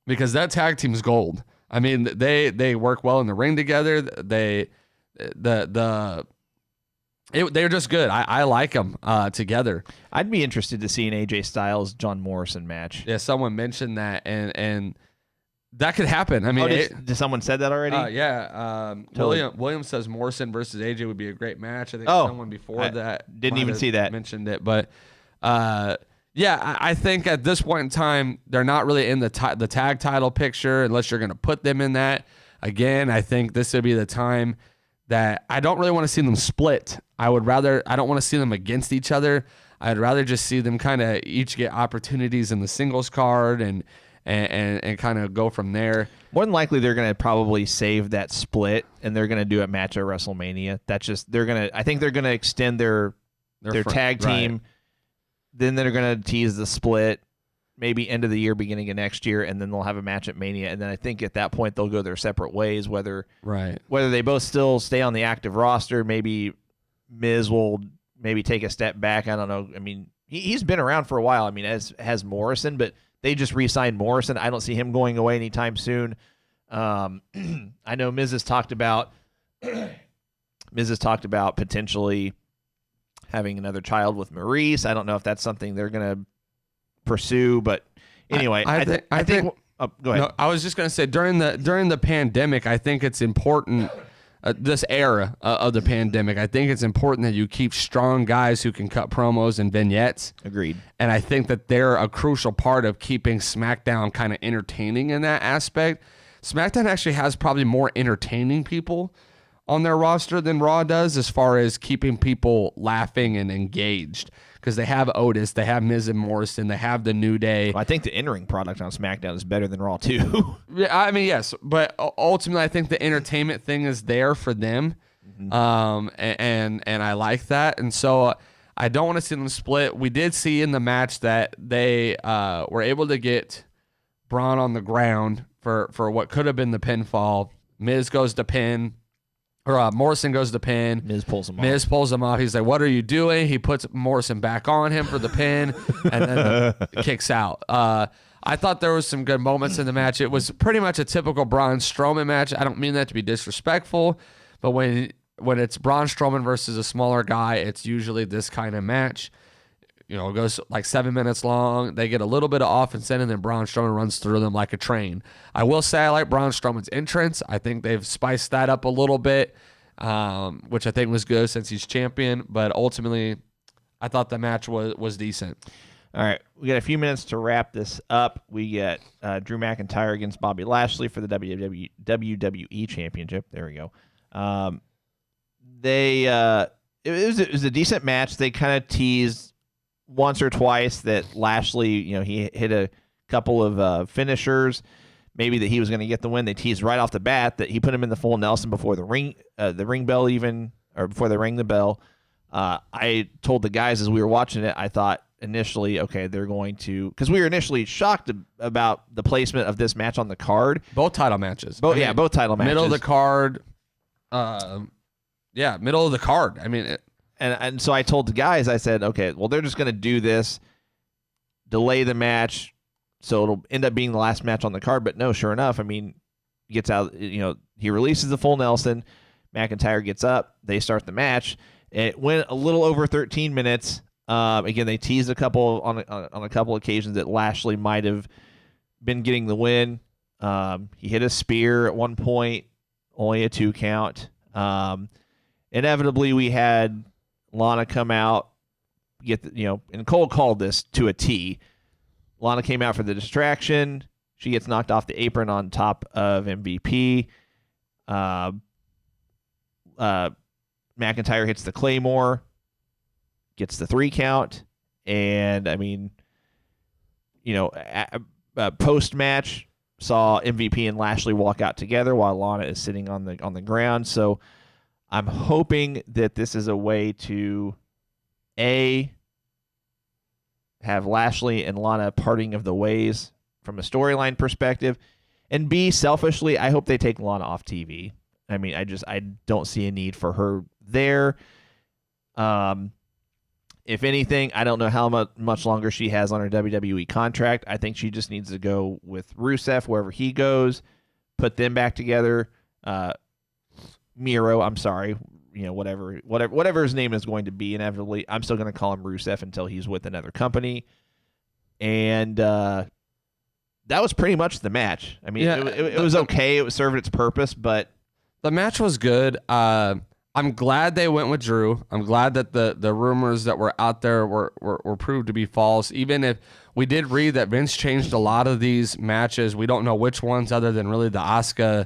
because that tag team's gold. I mean, they work well in the ring together. They're just good. I like them together. I'd be interested to see an AJ Styles John Morrison match. Yeah, someone mentioned that, and That could happen. I mean, did someone said that already? Yeah. Totally. William says Morrison versus AJ would be a great match. I think Oh, someone before I that didn't might even have see that. mentioned it, but yeah, I think at this point in time they're not really in the tag title picture unless you're going to put them in that. Again, I think this would be the time that I don't really want to see them split. I don't want to see them against each other. I'd rather just see them kind of each get opportunities in the singles card and kind of go from there. More than likely, they're going to probably save that split, and they're going to do a match at WrestleMania. I think they're going to extend their tag team. Right. Then they're going to tease the split, maybe end of the year, beginning of next year, and then they'll have a match at Mania. And then I think at that point they'll go their separate ways. Whether they both still stay on the active roster, maybe Miz will maybe take a step back. I don't know. I mean, he's been around for a while. I mean, as has Morrison, but they just re-signed Morrison. I don't see him going away anytime soon. I know Miz has talked about potentially having another child with Maurice. I don't know if that's something they're going to pursue, but anyway, I think. Oh, go ahead. No, I was just going to say during the pandemic, I think it's important. This era of the pandemic, I think it's important that you keep strong guys who can cut promos and vignettes. Agreed. And I think that they're a crucial part of keeping SmackDown kind of entertaining in that aspect. SmackDown actually has probably more entertaining people on their roster than Raw does as far as keeping people laughing and engaged. Because they have Otis, they have Miz and Morrison, they have the New Day. Well, I think the in-ring product on SmackDown is better than Raw too. Yeah, I mean, yes, but ultimately, I think the entertainment thing is there for them, and I like that, and so I don't want to see them split. We did see in the match that they were able to get Braun on the ground for what could have been the pinfall. Miz goes to pin. Or Morrison goes to pin. Miz pulls him off. He's like, "What are you doing?" He puts Morrison back on him for the pin, and then kicks out. I thought there was some good moments in the match. It was pretty much a typical Braun Strowman match. I don't mean that to be disrespectful, but when it's Braun Strowman versus a smaller guy, it's usually this kind of match. You know, it goes like 7 minutes long. They get a little bit of offense in, and then Braun Strowman runs through them like a train. I will say I like Braun Strowman's entrance. I think they've spiced that up a little bit, which I think was good since he's champion. But ultimately, I thought the match was decent. All right, we got a few minutes to wrap this up. We get Drew McIntyre against Bobby Lashley for the WWE Championship. There we go. It was a decent match. They kind of teased once or twice that Lashley, he hit a couple of finishers, maybe that he was going to get the win. They teased right off the bat that he put him in the full Nelson before the ring bell or before they rang the bell. I told the guys as we were watching it, I thought initially, okay, they're going to, because we were initially shocked about the placement of this match on the card. Both title matches. Both title matches. Middle of the card. Middle of the card. I mean, And so I told the guys, I said, okay, well, they're just going to do this, delay the match, so it'll end up being the last match on the card. But no, sure enough, I mean, gets out, he releases the full Nelson, McIntyre gets up, they start the match. It went a little over 13 minutes. Again, they teased a couple on a couple occasions that Lashley might have been getting the win. He hit a spear at one point, only a 2 count. Inevitably, we had Lana come out, and Cole called this to a T. Lana came out for the distraction. She gets knocked off the apron on top of MVP. McIntyre hits the Claymore, gets the 3 count, and I mean, post match saw MVP and Lashley walk out together while Lana is sitting on the ground. So I'm hoping that this is a way to have Lashley and Lana parting of the ways from a storyline perspective, and B, selfishly, I hope they take Lana off TV. I mean, I don't see a need for her there. If anything, I don't know how much longer she has on her WWE contract. I think she just needs to go with Rusev wherever he goes, put them back together. Miro, I'm sorry, whatever his name is going to be, inevitably, I'm still going to call him Rusev until he's with another company. And that's that was pretty much the match. I mean, Yeah, it was okay. It was served its purpose, but the match was good. I'm glad they went with Drew. I'm glad that the rumors that were out there were proved to be false. Even if we did read that Vince changed a lot of these matches, we don't know which ones other than really the Asuka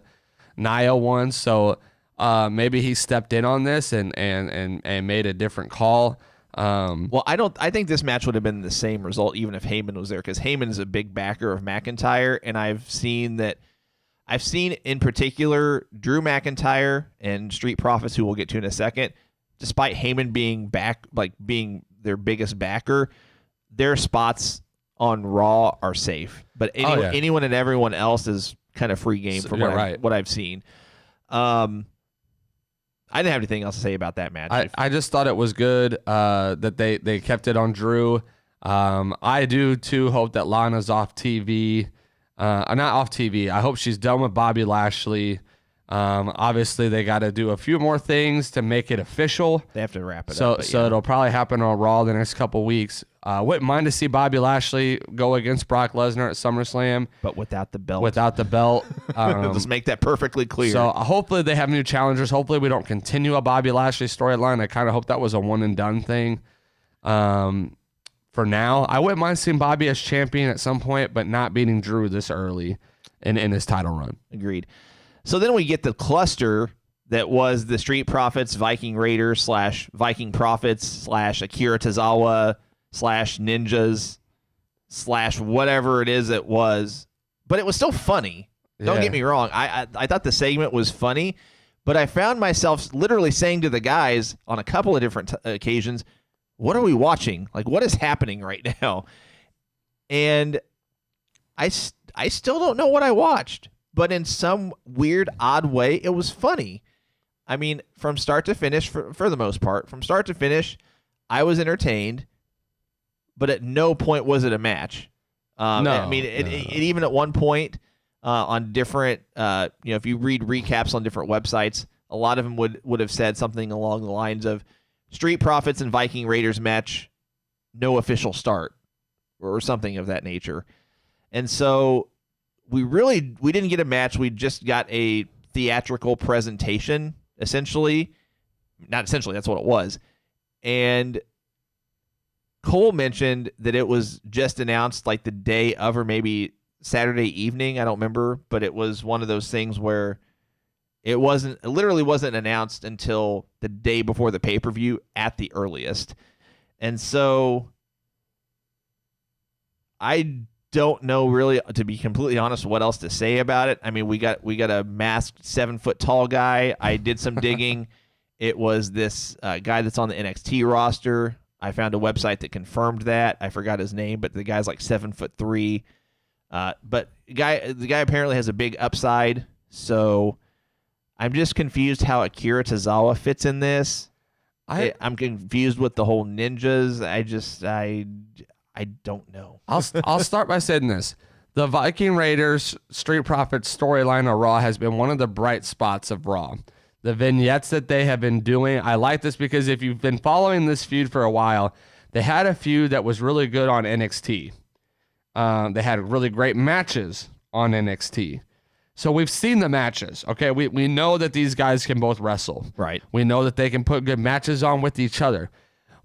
Nia one. So maybe he stepped in on this and made a different call. Well, I think this match would have been the same result even if Heyman was there, because Heyman is a big backer of McIntyre, and I've seen in particular Drew McIntyre and Street Profits, who we'll get to in a second, despite Heyman being their biggest backer, their spots on Raw are safe. But anyone and everyone else is kind of free game from what I've seen. I didn't have anything else to say about that match. I just thought it was good that they kept it on Drew. I do too hope that Lana's off TV. Not off TV. I hope she's done with Bobby Lashley. Obviously, they got to do a few more things to make it official. They have to wrap it up. So it'll probably happen on Raw the next couple weeks. Wouldn't mind to see Bobby Lashley go against Brock Lesnar at SummerSlam. But without the belt. Let's make that perfectly clear. So hopefully they have new challengers. Hopefully we don't continue a Bobby Lashley storyline. I kind of hope that was a one and done thing. For now, I wouldn't mind seeing Bobby as champion at some point, but not beating Drew this early in his title run. Agreed. So then we get the cluster that was the Street Profits, Viking Raiders / Viking Profits / Akira Tozawa / Ninjas / whatever it is it was. But it was still funny. Don't get me wrong. I thought the segment was funny, but I found myself literally saying to the guys on a couple of different occasions, what are we watching? Like, what is happening right now? And I still don't know what I watched, but in some weird, odd way, it was funny. I mean, from start to finish, for the most part, from start to finish, I was entertained, but at no point was it a match. I mean, it even at one point on different, if you read recaps on different websites, a lot of them would have said something along the lines of Street Profits and Viking Raiders match, no official start, or something of that nature. And so we didn't get a match. We just got a theatrical presentation, essentially. Not essentially, that's what it was. And Cole mentioned that it was just announced like the day of, or maybe Saturday evening. I don't remember, but it was one of those things where it literally wasn't announced until the day before the pay-per-view at the earliest. And so I don't know really, to be completely honest, what else to say about it. I mean, we got a masked 7-foot tall guy. I did some digging. It was this guy that's on the NXT roster. I found a website that confirmed that. I forgot his name, but the guy's like 7'3". But the guy apparently has a big upside. So I'm just confused how Akira Tozawa fits in this. I'm confused with the whole ninjas. I don't know. I'll start by saying this. The Viking Raiders Street Profits storyline of Raw has been one of the bright spots of Raw. The vignettes that they have been doing, I like this because if you've been following this feud for a while, they had a feud that was really good on NXT. They had really great matches on NXT. So we've seen the matches, okay? We know that these guys can both wrestle. Right. We know that they can put good matches on with each other.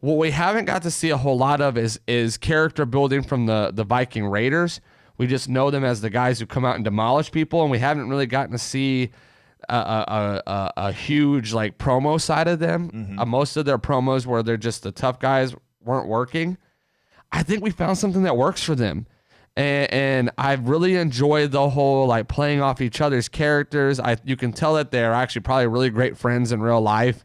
What we haven't got to see a whole lot of is character building from the Viking Raiders. We just know them as the guys who come out and demolish people, and we haven't really gotten to see a huge like promo side of them. Mm-hmm. Most of their promos where they're just the tough guys weren't working. I think we found something that works for them. And I've really enjoyed the whole like playing off each other's characters. You can tell that they're actually probably really great friends in real life,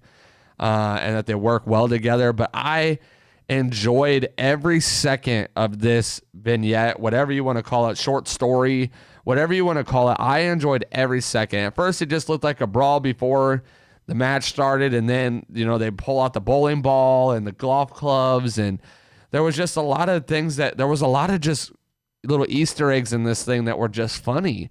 and that they work well together. But I enjoyed every second of this vignette, whatever you want to call it, short story, whatever you want to call it. I enjoyed every second. At first, it just looked like a brawl before the match started, and then they pull out the bowling ball and the golf clubs, and there was just a lot of things there was a lot of just little Easter eggs in this thing that were just funny.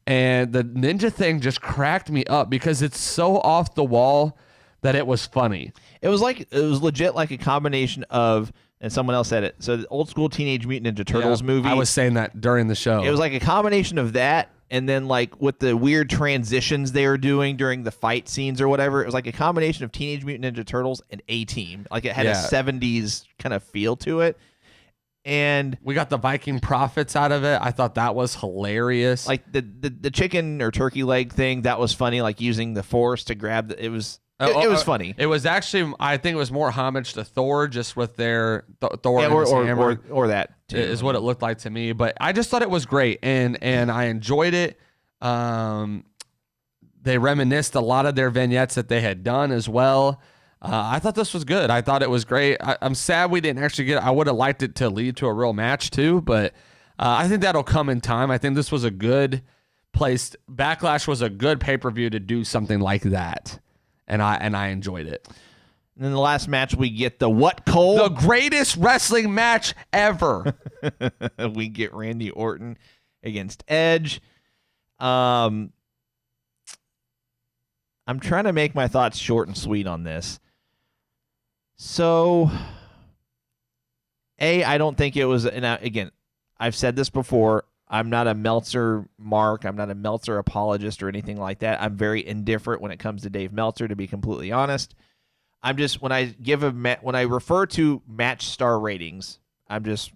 And the ninja thing just cracked me up because it's so off the wall that it was funny. It was legit like a combination of and someone else said it. So the old school Teenage Mutant Ninja Turtles movie. I was saying that during the show. It was like a combination of that, and then like with the weird transitions they were doing during the fight scenes or whatever. It was like a combination of Teenage Mutant Ninja Turtles and A-Team. Like it had a 70s kind of feel to it. And we got the Viking Prophets out of it. I thought that was hilarious. Like the chicken or turkey leg thing, that was funny. Like using the force to grab it was funny. It was actually, I think it was more homage to Thor, just with their Thor yeah, and his hammer. or that too. Is what it looked like to me. But I just thought it was great, and I enjoyed it. They reminisced a lot of their vignettes that they had done as well. I thought this was good. I thought it was great. I'm sad we didn't actually get it. I would have liked it to lead to a real match too, but I think that'll come in time. I think this was a good place. Backlash was a good pay-per-view to do something like that, and I enjoyed it. And then the last match, we get the what, Cole? The greatest wrestling match ever. We get Randy Orton against Edge. I'm trying to make my thoughts short and sweet on this. So, I don't think it was, and again, I've said this before, I'm not a Meltzer mark, I'm not a Meltzer apologist or anything like that. I'm very indifferent when it comes to Dave Meltzer, to be completely honest. I'm just, when I refer to match star ratings, I'm just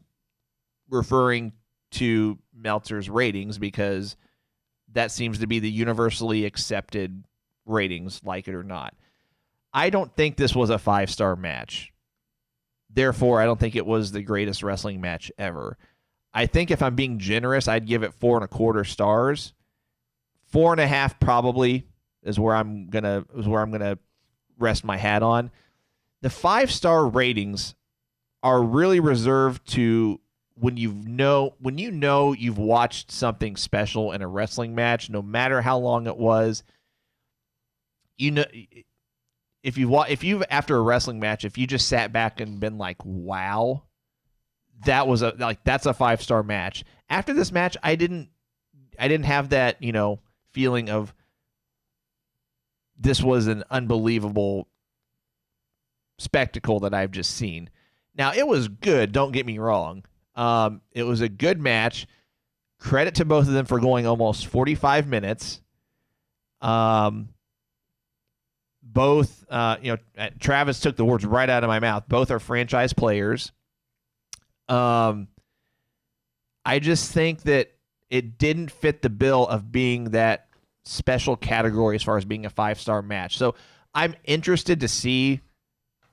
referring to Meltzer's ratings because that seems to be the universally accepted ratings, like it or not. I don't think this was a 5-star match. Therefore, I don't think it was the greatest wrestling match ever. I think if I'm being generous, I'd give it 4.25 stars. 4.5 probably is where I'm gonna rest my hat on. The 5-star ratings are really reserved to when you know you've watched something special in a wrestling match, no matter how long it was. You know, if you've after a wrestling match, if you just sat back and been like, wow, that's a 5-star match. After this match, I didn't have that, feeling of this was an unbelievable spectacle that I've just seen. Now, it was good, don't get me wrong. It was a good match. Credit to both of them for going almost 45 minutes. Both, Travis took the words right out of my mouth. Both are franchise players. I just think that it didn't fit the bill of being that special category as far as being a 5-star match. So I'm interested to see,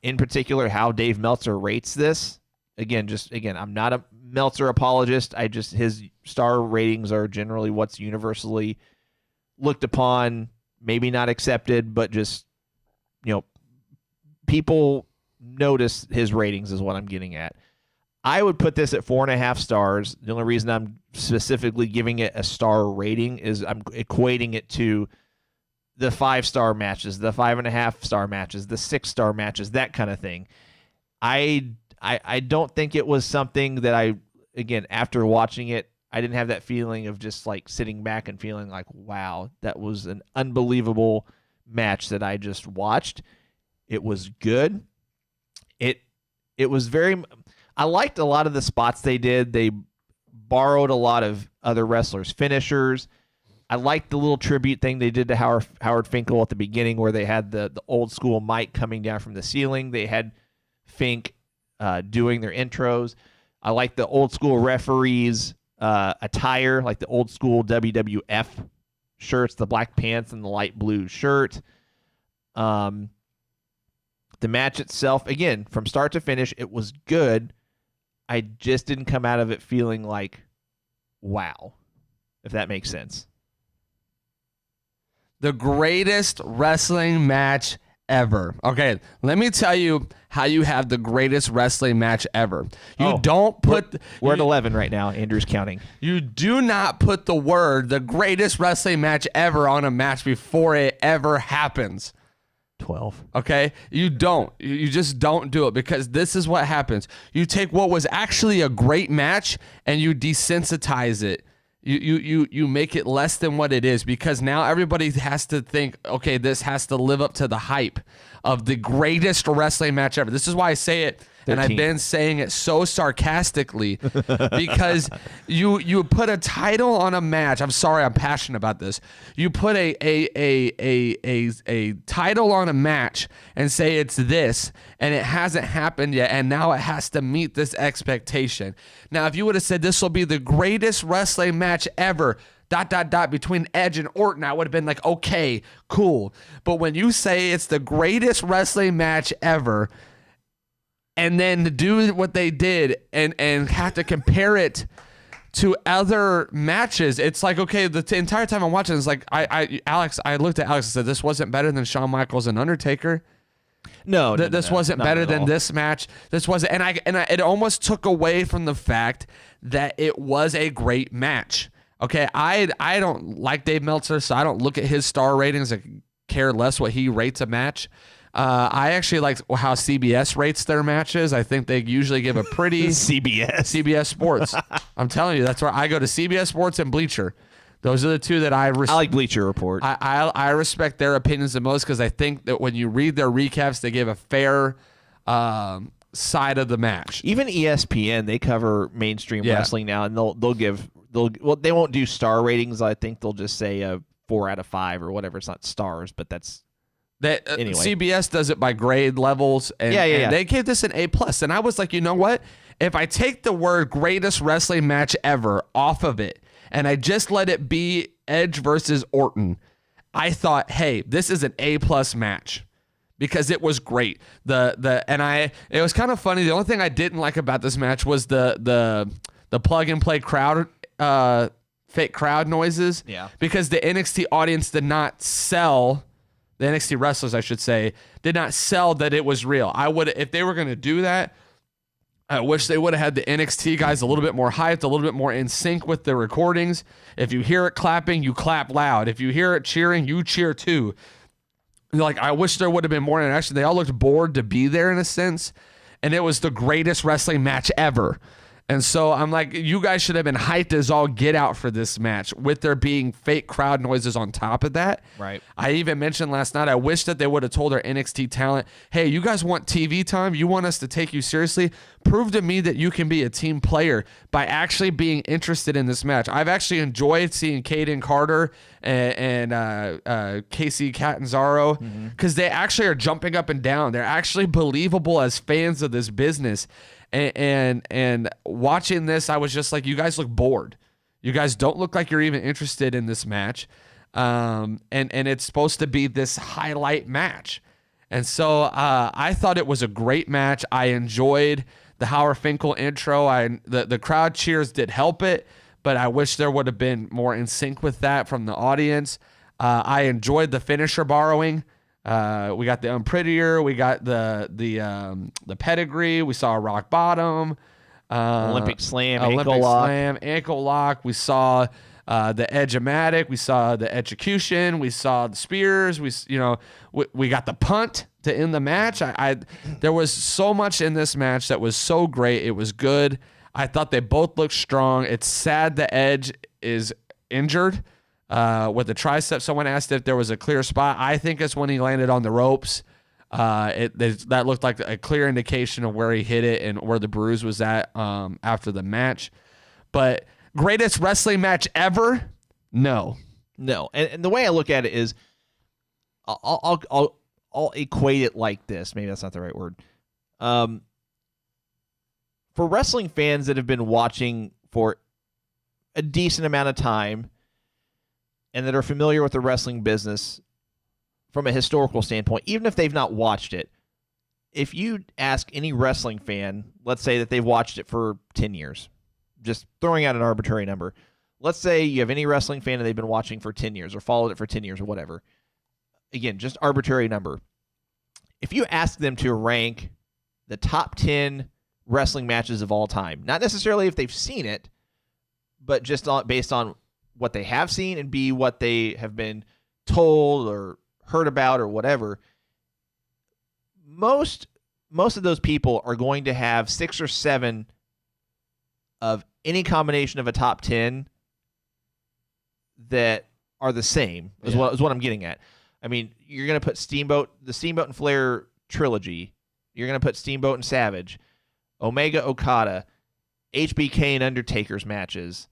in particular, how Dave Meltzer rates this. Again, I'm not a Meltzer apologist. His star ratings are generally what's universally looked upon, maybe not accepted, but just, people notice his ratings is what I'm getting at. I would put this at 4.5 stars. The only reason I'm specifically giving it a star rating is I'm equating it to the 5-star matches, the 5.5-star matches, the 6-star matches, that kind of thing. I don't think it was something that after watching it, I didn't have that feeling of just like sitting back and feeling like, wow, that was an unbelievable match that I just watched. It was good. It was very, I liked a lot of the spots they did. They borrowed a lot of other wrestlers' finishers. I liked the little tribute thing they did to Howard Finkel at the beginning, where they had the old school mic coming down from the ceiling. They had Fink doing their intros. I liked the old school referees' attire, like the old school WWF shirts, the black pants and the light blue shirt. The match itself, again, from start to finish, it was good. I just didn't come out of it feeling like, wow, if that makes sense. The greatest wrestling match ever. Okay, let me tell you how you have the greatest wrestling match ever. Don't put... We're at 11 right now. Andrew's counting. You do not put the word, the greatest wrestling match ever, on a match before it ever happens. 12. Okay? You don't. You just don't do it, because this is what happens. You take what was actually a great match and you desensitize it. You make it less than what it is, because now everybody has to think, okay, this has to live up to the hype of the greatest wrestling match ever. This is why I say it And I've 13. been saying it so sarcastically because you put a title on a match. I'm sorry, I'm passionate about this. You put a title on a match and say it's this, and it hasn't happened yet, and now it has to meet this expectation. Now, if you would have said this will be the greatest wrestling match ever, ... between Edge and Orton, I would have been like, okay, cool. But when you say it's the greatest wrestling match ever, and then to do what they did and have to compare it to other matches, it's like, okay, the entire time I'm watching, it's like, I looked at Alex and said, this wasn't better than Shawn Michaels and Undertaker. No, This wasn't better at than all. this match. This wasn't, and it almost took away from the fact that it was a great match. Okay, I don't like Dave Meltzer, so I don't look at his star ratings. I care less what he rates a match. I actually like how CBS rates their matches. I think they usually give a pretty CBS Sports. I'm telling you, that's where I go, to CBS Sports and Bleacher. Those are the two that I like Bleacher Report. I respect their opinions the most, because I think that when you read their recaps, they give a fair side of the match. Even ESPN, they cover mainstream wrestling now, and they won't do star ratings. I think they'll just say a 4 out of 5 or whatever. It's not stars, but that's anyway. CBS does it by grade levels, and they gave this an A+. And I was like, you know what? If I take the word greatest wrestling match ever off of it, and I just let it be Edge versus Orton, I thought, hey, this is an A+ match, because it was great. It was kind of funny. The only thing I didn't like about this match was the plug and play crowd, fake crowd noises. Yeah. Because the NXT audience did not sell, the NXT wrestlers, I should say, did not sell that it was real. If they were going to do that, I wish they would have had the NXT guys a little bit more hyped, a little bit more in sync with the recordings. If you hear it clapping, you clap loud. If you hear it cheering, you cheer too. Like, I wish there would have been more interaction. They all looked bored to be there in a sense, and it was the greatest wrestling match ever. And so I'm like, you guys should have been hyped as all get out for this match, with there being fake crowd noises on top of that. Right. I even mentioned last night, I wish that they would have told our NXT talent, hey, you guys want TV time? You want us to take you seriously? Prove to me that you can be a team player by actually being interested in this match. I've actually enjoyed seeing Kaden Carter and Casey Catanzaro, because they actually are jumping up and down. They're actually believable as fans of this business. And watching this, I was just like, you guys look bored. You guys don't look like you're even interested in this match. And it's supposed to be this highlight match. And so I thought it was a great match. I enjoyed the Howard Finkel intro. The crowd cheers did help it, but I wish there would have been more in sync with that from the audience. I enjoyed the finisher borrowing. We got the Unprettier, we got the pedigree, we saw a rock bottom, Olympic slam, ankle lock. We saw the Edge-o-matic, we saw the execution, we saw the spears, we got the punt to end the match. There was so much in this match that was so great. It was good. I thought they both looked strong. It's sad the Edge is injured. With the tricep, someone asked if there was a clear spot. I think it's when he landed on the ropes. That looked like a clear indication of where he hit it and where the bruise was at after the match. But greatest wrestling match ever? No. And the way I look at it is, I'll equate it like this. Maybe that's not the right word. For wrestling fans that have been watching for a decent amount of time, and that are familiar with the wrestling business from a historical standpoint, even if they've not watched it, if you ask any wrestling fan, let's say that they've watched it for 10 years, just throwing out an arbitrary number. Let's say you have any wrestling fan and they've been watching for 10 years or followed it for 10 years or whatever. Again, just arbitrary number. If you ask them to rank the top 10 wrestling matches of all time, not necessarily if they've seen it, but just based on what they have seen, and B, what they have been told or heard about or whatever, most of those people are going to have 6 or 7 of any combination of a top 10 that are the same, is what I'm getting at. I mean, you're going to put the Steamboat and Flair trilogy. You're going to put Steamboat and Savage. Omega Okada, HBK and Undertaker's matches.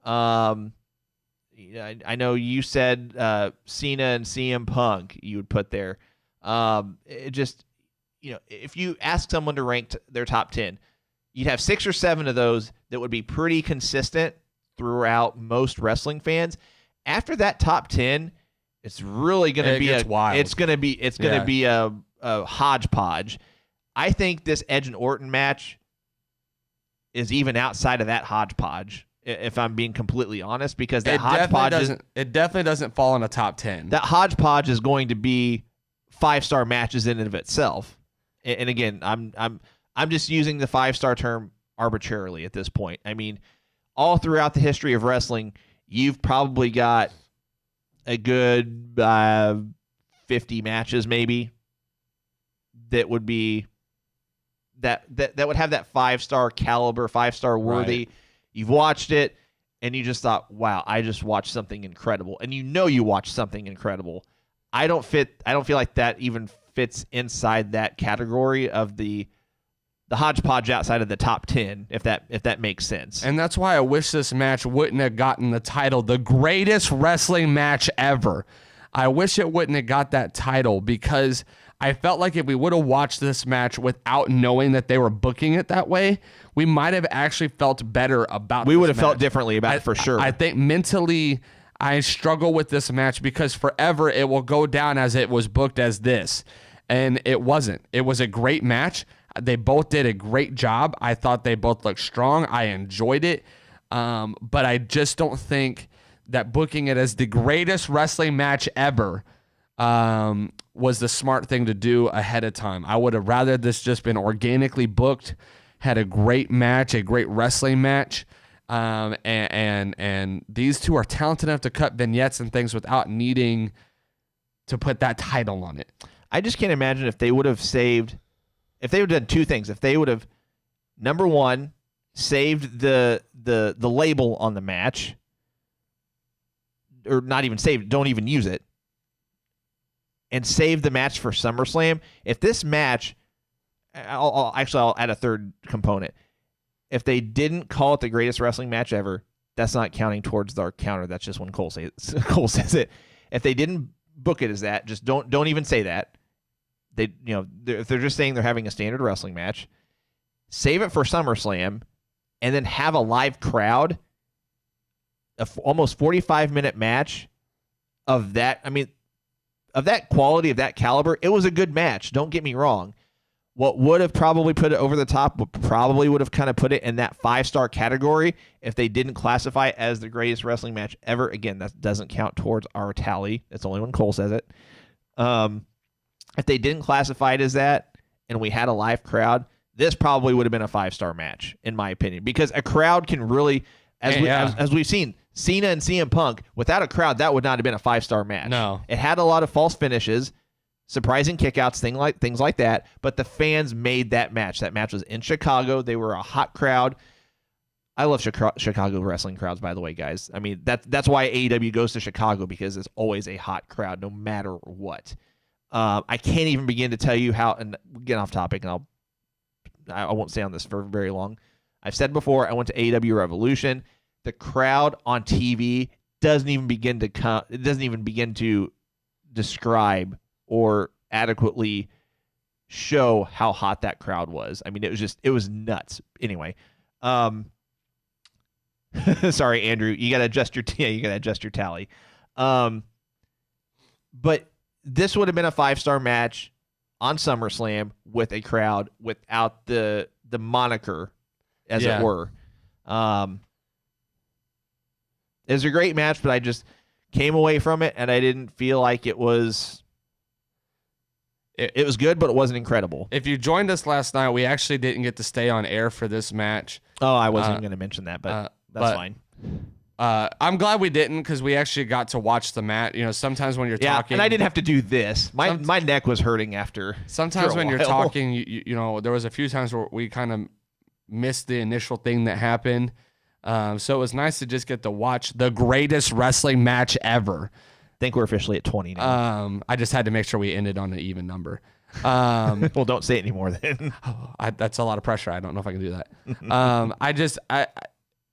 I know you said Cena and CM Punk you would put there. It just, if you ask someone to rank their top 10, you'd have 6 or 7 of those that would be pretty consistent throughout most wrestling fans. After that top 10, it's really going to be wild. It's going to be a hodgepodge. I think this Edge and Orton match is even outside of that hodgepodge, if I'm being completely honest, because that hodgepodge definitely doesn't fall in a top 10. That hodgepodge is going to be 5-star matches in and of itself. And again, I'm just using the 5-star term arbitrarily at this point. I mean, all throughout the history of wrestling, you've probably got a good 50 matches maybe that would be that would have that 5-star caliber, 5-star worthy. Right. You've watched it and you just thought, wow, I just watched something incredible. And you watched something incredible. I don't feel like that even fits inside that category of the hodgepodge outside of the top 10, if that makes sense. And that's why I wish this match wouldn't have gotten the title, the greatest wrestling match ever. I wish it wouldn't have got that title, because I felt like if we would have watched this match without knowing that they were booking it that way, we might have actually felt better about it. We would have felt differently about it for sure. I think mentally I struggle with this match because forever it will go down as it was booked as this. And it wasn't. It was a great match. They both did a great job. I thought they both looked strong. I enjoyed it. But I just don't think that booking it as the greatest wrestling match ever was the smart thing to do ahead of time. I would have rather this just been organically booked, had a great match, a great wrestling match. And these two are talented enough to cut vignettes and things without needing to put that title on it. I just can't imagine if they would have done two things. If they would have, number one, saved the label on the match, or not even saved, don't even use it, and save the match for SummerSlam. If this match, I'll add a third component. If they didn't call it the greatest wrestling match ever, that's not counting towards our counter. That's just when Cole says it. If they didn't book it as that, just don't even say that. If they're just saying they're having a standard wrestling match, save it for SummerSlam, and then have a live crowd, almost 45-minute match of that. I mean, of that quality, of that caliber, it was a good match. Don't get me wrong. What would have probably put it over the top would have kind of put it in that 5-star category if they didn't classify it as the greatest wrestling match ever. Again, that doesn't count towards our tally. It's only when Cole says it. If they didn't classify it as that and we had a live crowd, this probably would have been a 5-star match, in my opinion, because a crowd can really, as we've seen, Cena and CM Punk, without a crowd, that would not have been a 5-star match. No. It had a lot of false finishes, surprising kickouts, things like that, but the fans made that match. That match was in Chicago. They were a hot crowd. I love Chicago wrestling crowds, by the way, guys. I mean, that's why AEW goes to Chicago, because it's always a hot crowd, no matter what. I can't even begin to tell you how, and get off topic, and I won't stay on this for very long. I've said before, I went to AEW Revolution. The crowd on TV doesn't even begin to describe or adequately show how hot that crowd was. I mean, it was nuts. Anyway, sorry, Andrew, you gotta adjust your tally. But this would have been a 5-star match on SummerSlam with a crowd without the moniker, as it were. It was a great match, but I just came away from it and I didn't feel like it was. It was good, but it wasn't incredible. If you joined us last night, we actually didn't get to stay on air for this match. Oh, I wasn't going to mention that, but that's fine. I'm glad we didn't, because we actually got to watch the match. Sometimes when you're talking, and I didn't have to do this. My neck was hurting after. Sometimes when you're talking, there was a few times where we kind of missed the initial thing that happened. So it was nice to just get to watch the greatest wrestling match ever. I think we're officially at 20 now. I just had to make sure we ended on an even number. Well, don't say it anymore then. That's a lot of pressure. I don't know if I can do that.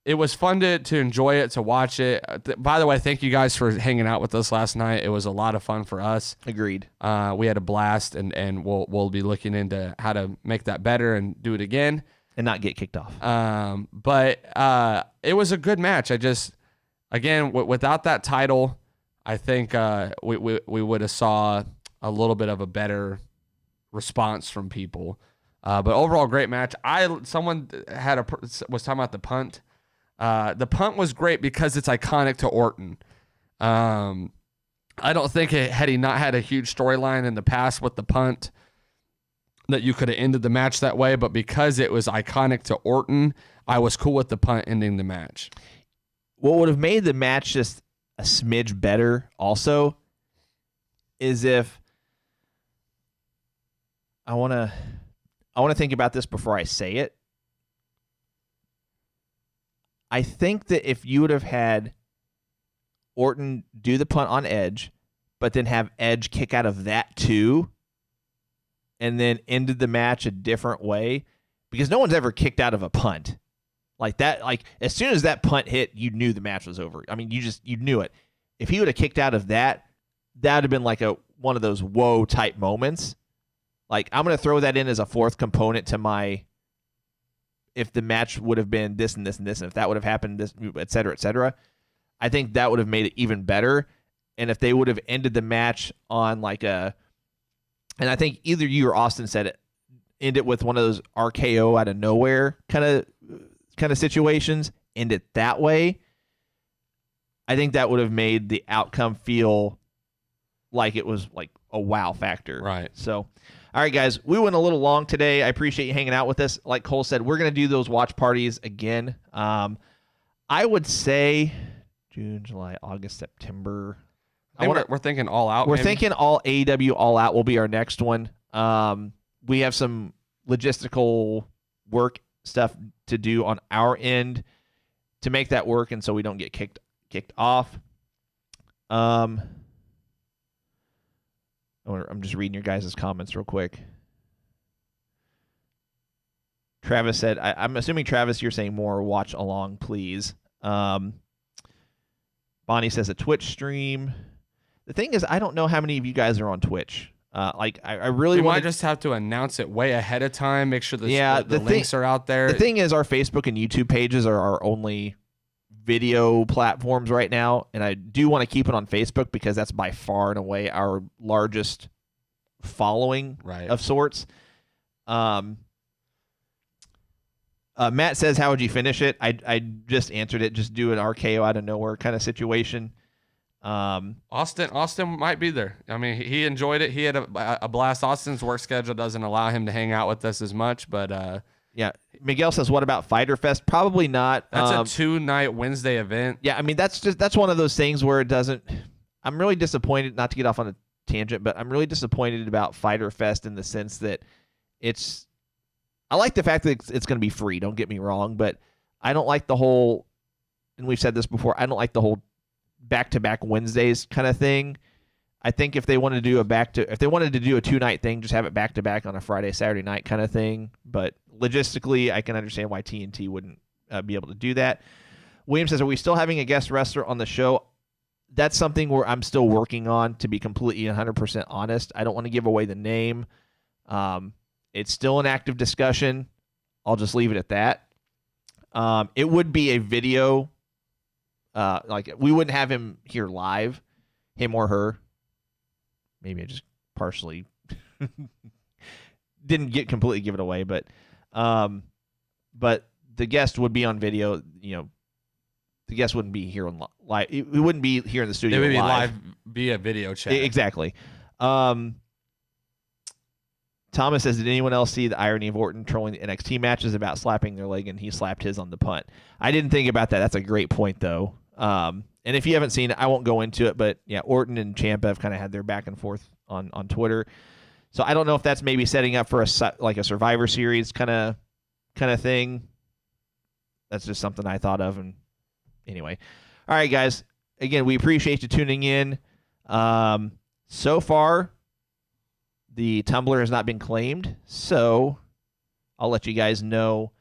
It was fun to enjoy it, to watch it. By the way, thank you guys for hanging out with us last night. It was a lot of fun for us. Agreed. We had a blast, and we'll be looking into how to make that better and do it again. And not get kicked off. But it was a good match. Again, without that title, I think we would have saw a little bit of a better response from people. But overall, great match. Someone was talking about the punt. The punt was great because it's iconic to Orton. I don't think had he not had a huge storyline in the past with the punt that you could have ended the match that way, but because it was iconic to Orton, I was cool with the punt ending the match. What would have made the match just a smidge better also is if I want to think about this before I say it. I think that if you would have had Orton do the punt on Edge, but then have Edge kick out of that too, and then ended the match a different way, because no one's ever kicked out of a punt like that. Like, as soon as that punt hit, you knew the match was over. I mean, you knew it. If he would have kicked out of that, that would have been like one of those whoa type moments. Like, I'm going to throw that in as a fourth component to my, if the match would have been this and this and this, and if that would have happened, this, et cetera, I think that would have made it even better. And if they would have ended the match on like and I think either you or Austin said it, end it with one of those RKO out of nowhere kind of situations, end it that way, I think that would have made the outcome feel like it was like a wow factor. Right. So, all right, guys, we went a little long today. I appreciate you hanging out with us. Like Cole said, we're going to do those watch parties again. I would say June, July, August, September. We're thinking All Out. We're thinking all AEW All Out will be our next one. We have some logistical work stuff to do on our end to make that work, and so we don't get kicked off. I'm just reading your guys' comments real quick. Travis said, I'm assuming, Travis, you're saying more watch along, please. Bonnie says a Twitch stream. The thing is, I don't know how many of you guys are on Twitch. I really want to just have to announce it way ahead of time. Make sure the links are out there. The thing is, our Facebook and YouTube pages are our only video platforms right now, and I do want to keep it on Facebook because that's by far and away our largest following of sorts. Matt says, how would you finish it? I just answered it. Just do an RKO out of nowhere kind of situation. Austin might be there. I mean, he enjoyed it. He had a blast. Austin's work schedule doesn't allow him to hang out with us as much, but yeah. Miguel says, what about Fighter Fest? Probably not. That's a 2-night Wednesday event. Yeah, I mean, that's one of those things where it doesn't. I'm really disappointed, not to get off on a tangent, but I'm really disappointed about Fighter Fest in the sense that I like the fact that it's going to be free, don't get me wrong, but I don't like the whole, and we've said this before, I don't like the whole back-to-back Wednesdays kind of thing. I think if they wanted to do a 2-night thing, just have it back-to-back on a Friday, Saturday night kind of thing. But logistically, I can understand why TNT wouldn't be able to do that. William says, are we still having a guest wrestler on the show? That's something where I'm still working on, to be completely 100% honest. I don't want to give away the name. It's still an active discussion. I'll just leave it at that. It would be a video. We wouldn't have him here live, him or her. Maybe I just partially didn't completely give it away, but the guest would be on video. You know, the guest wouldn't be here on live. He wouldn't be here in the studio. It would be live via video chat. Exactly. Thomas says, did anyone else see the irony of Orton trolling the NXT matches about slapping their leg and he slapped his on the punt? I didn't think about that. That's a great point, though. And if you haven't seen it, I won't go into it. But, yeah, Orton and Ciampa have kind of had their back and forth on Twitter. So I don't know if that's maybe setting up for a Survivor Series kind of thing. That's just something I thought of. And anyway. All right, guys. Again, we appreciate you tuning in. So far, the tumbler has not been claimed, so I'll let you guys know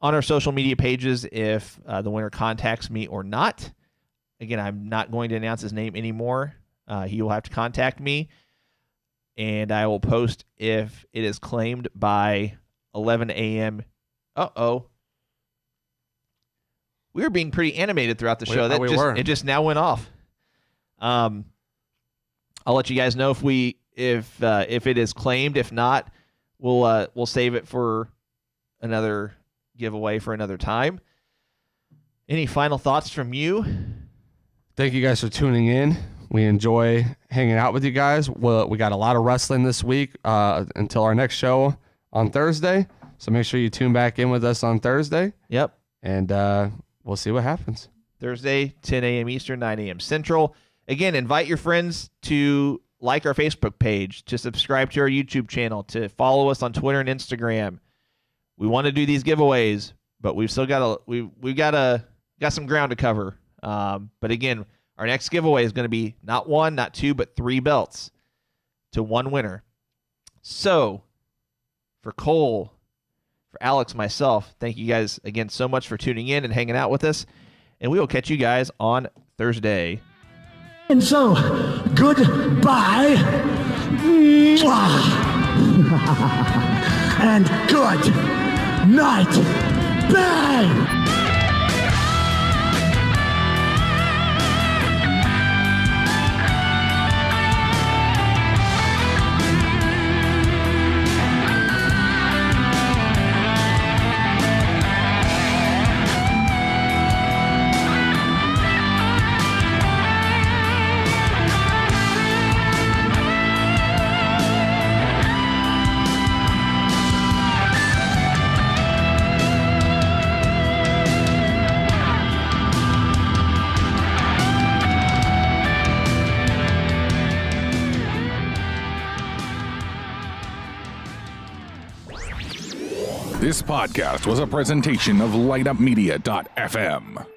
on our social media pages if the winner contacts me or not. Again, I'm not going to announce his name anymore. He will have to contact me, and I will post if it is claimed by 11 a.m. Uh-oh. We were being pretty animated throughout the show. It just now went off. I'll let you guys know if it is claimed. If not, we'll save it for another giveaway for another time. Any final thoughts from you? Thank you guys for tuning in. We enjoy hanging out with you guys. Well, we got a lot of wrestling this week until our next show on Thursday. So make sure you tune back in with us on Thursday. Yep. And we'll see what happens. Thursday, 10 a.m. Eastern, 9 a.m. Central. Again, invite your friends to like our Facebook page, to subscribe to our YouTube channel, to follow us on Twitter and Instagram. We want to do these giveaways, but we've still got some ground to cover. But again, our next giveaway is going to be not 1, not 2, but 3 belts to one winner. So, for Cole, for Alex, myself, thank you guys again so much for tuning in and hanging out with us. And we will catch you guys on Thursday. And so, goodbye. And good night. Bang! This podcast was a presentation of LightUpMedia.fm.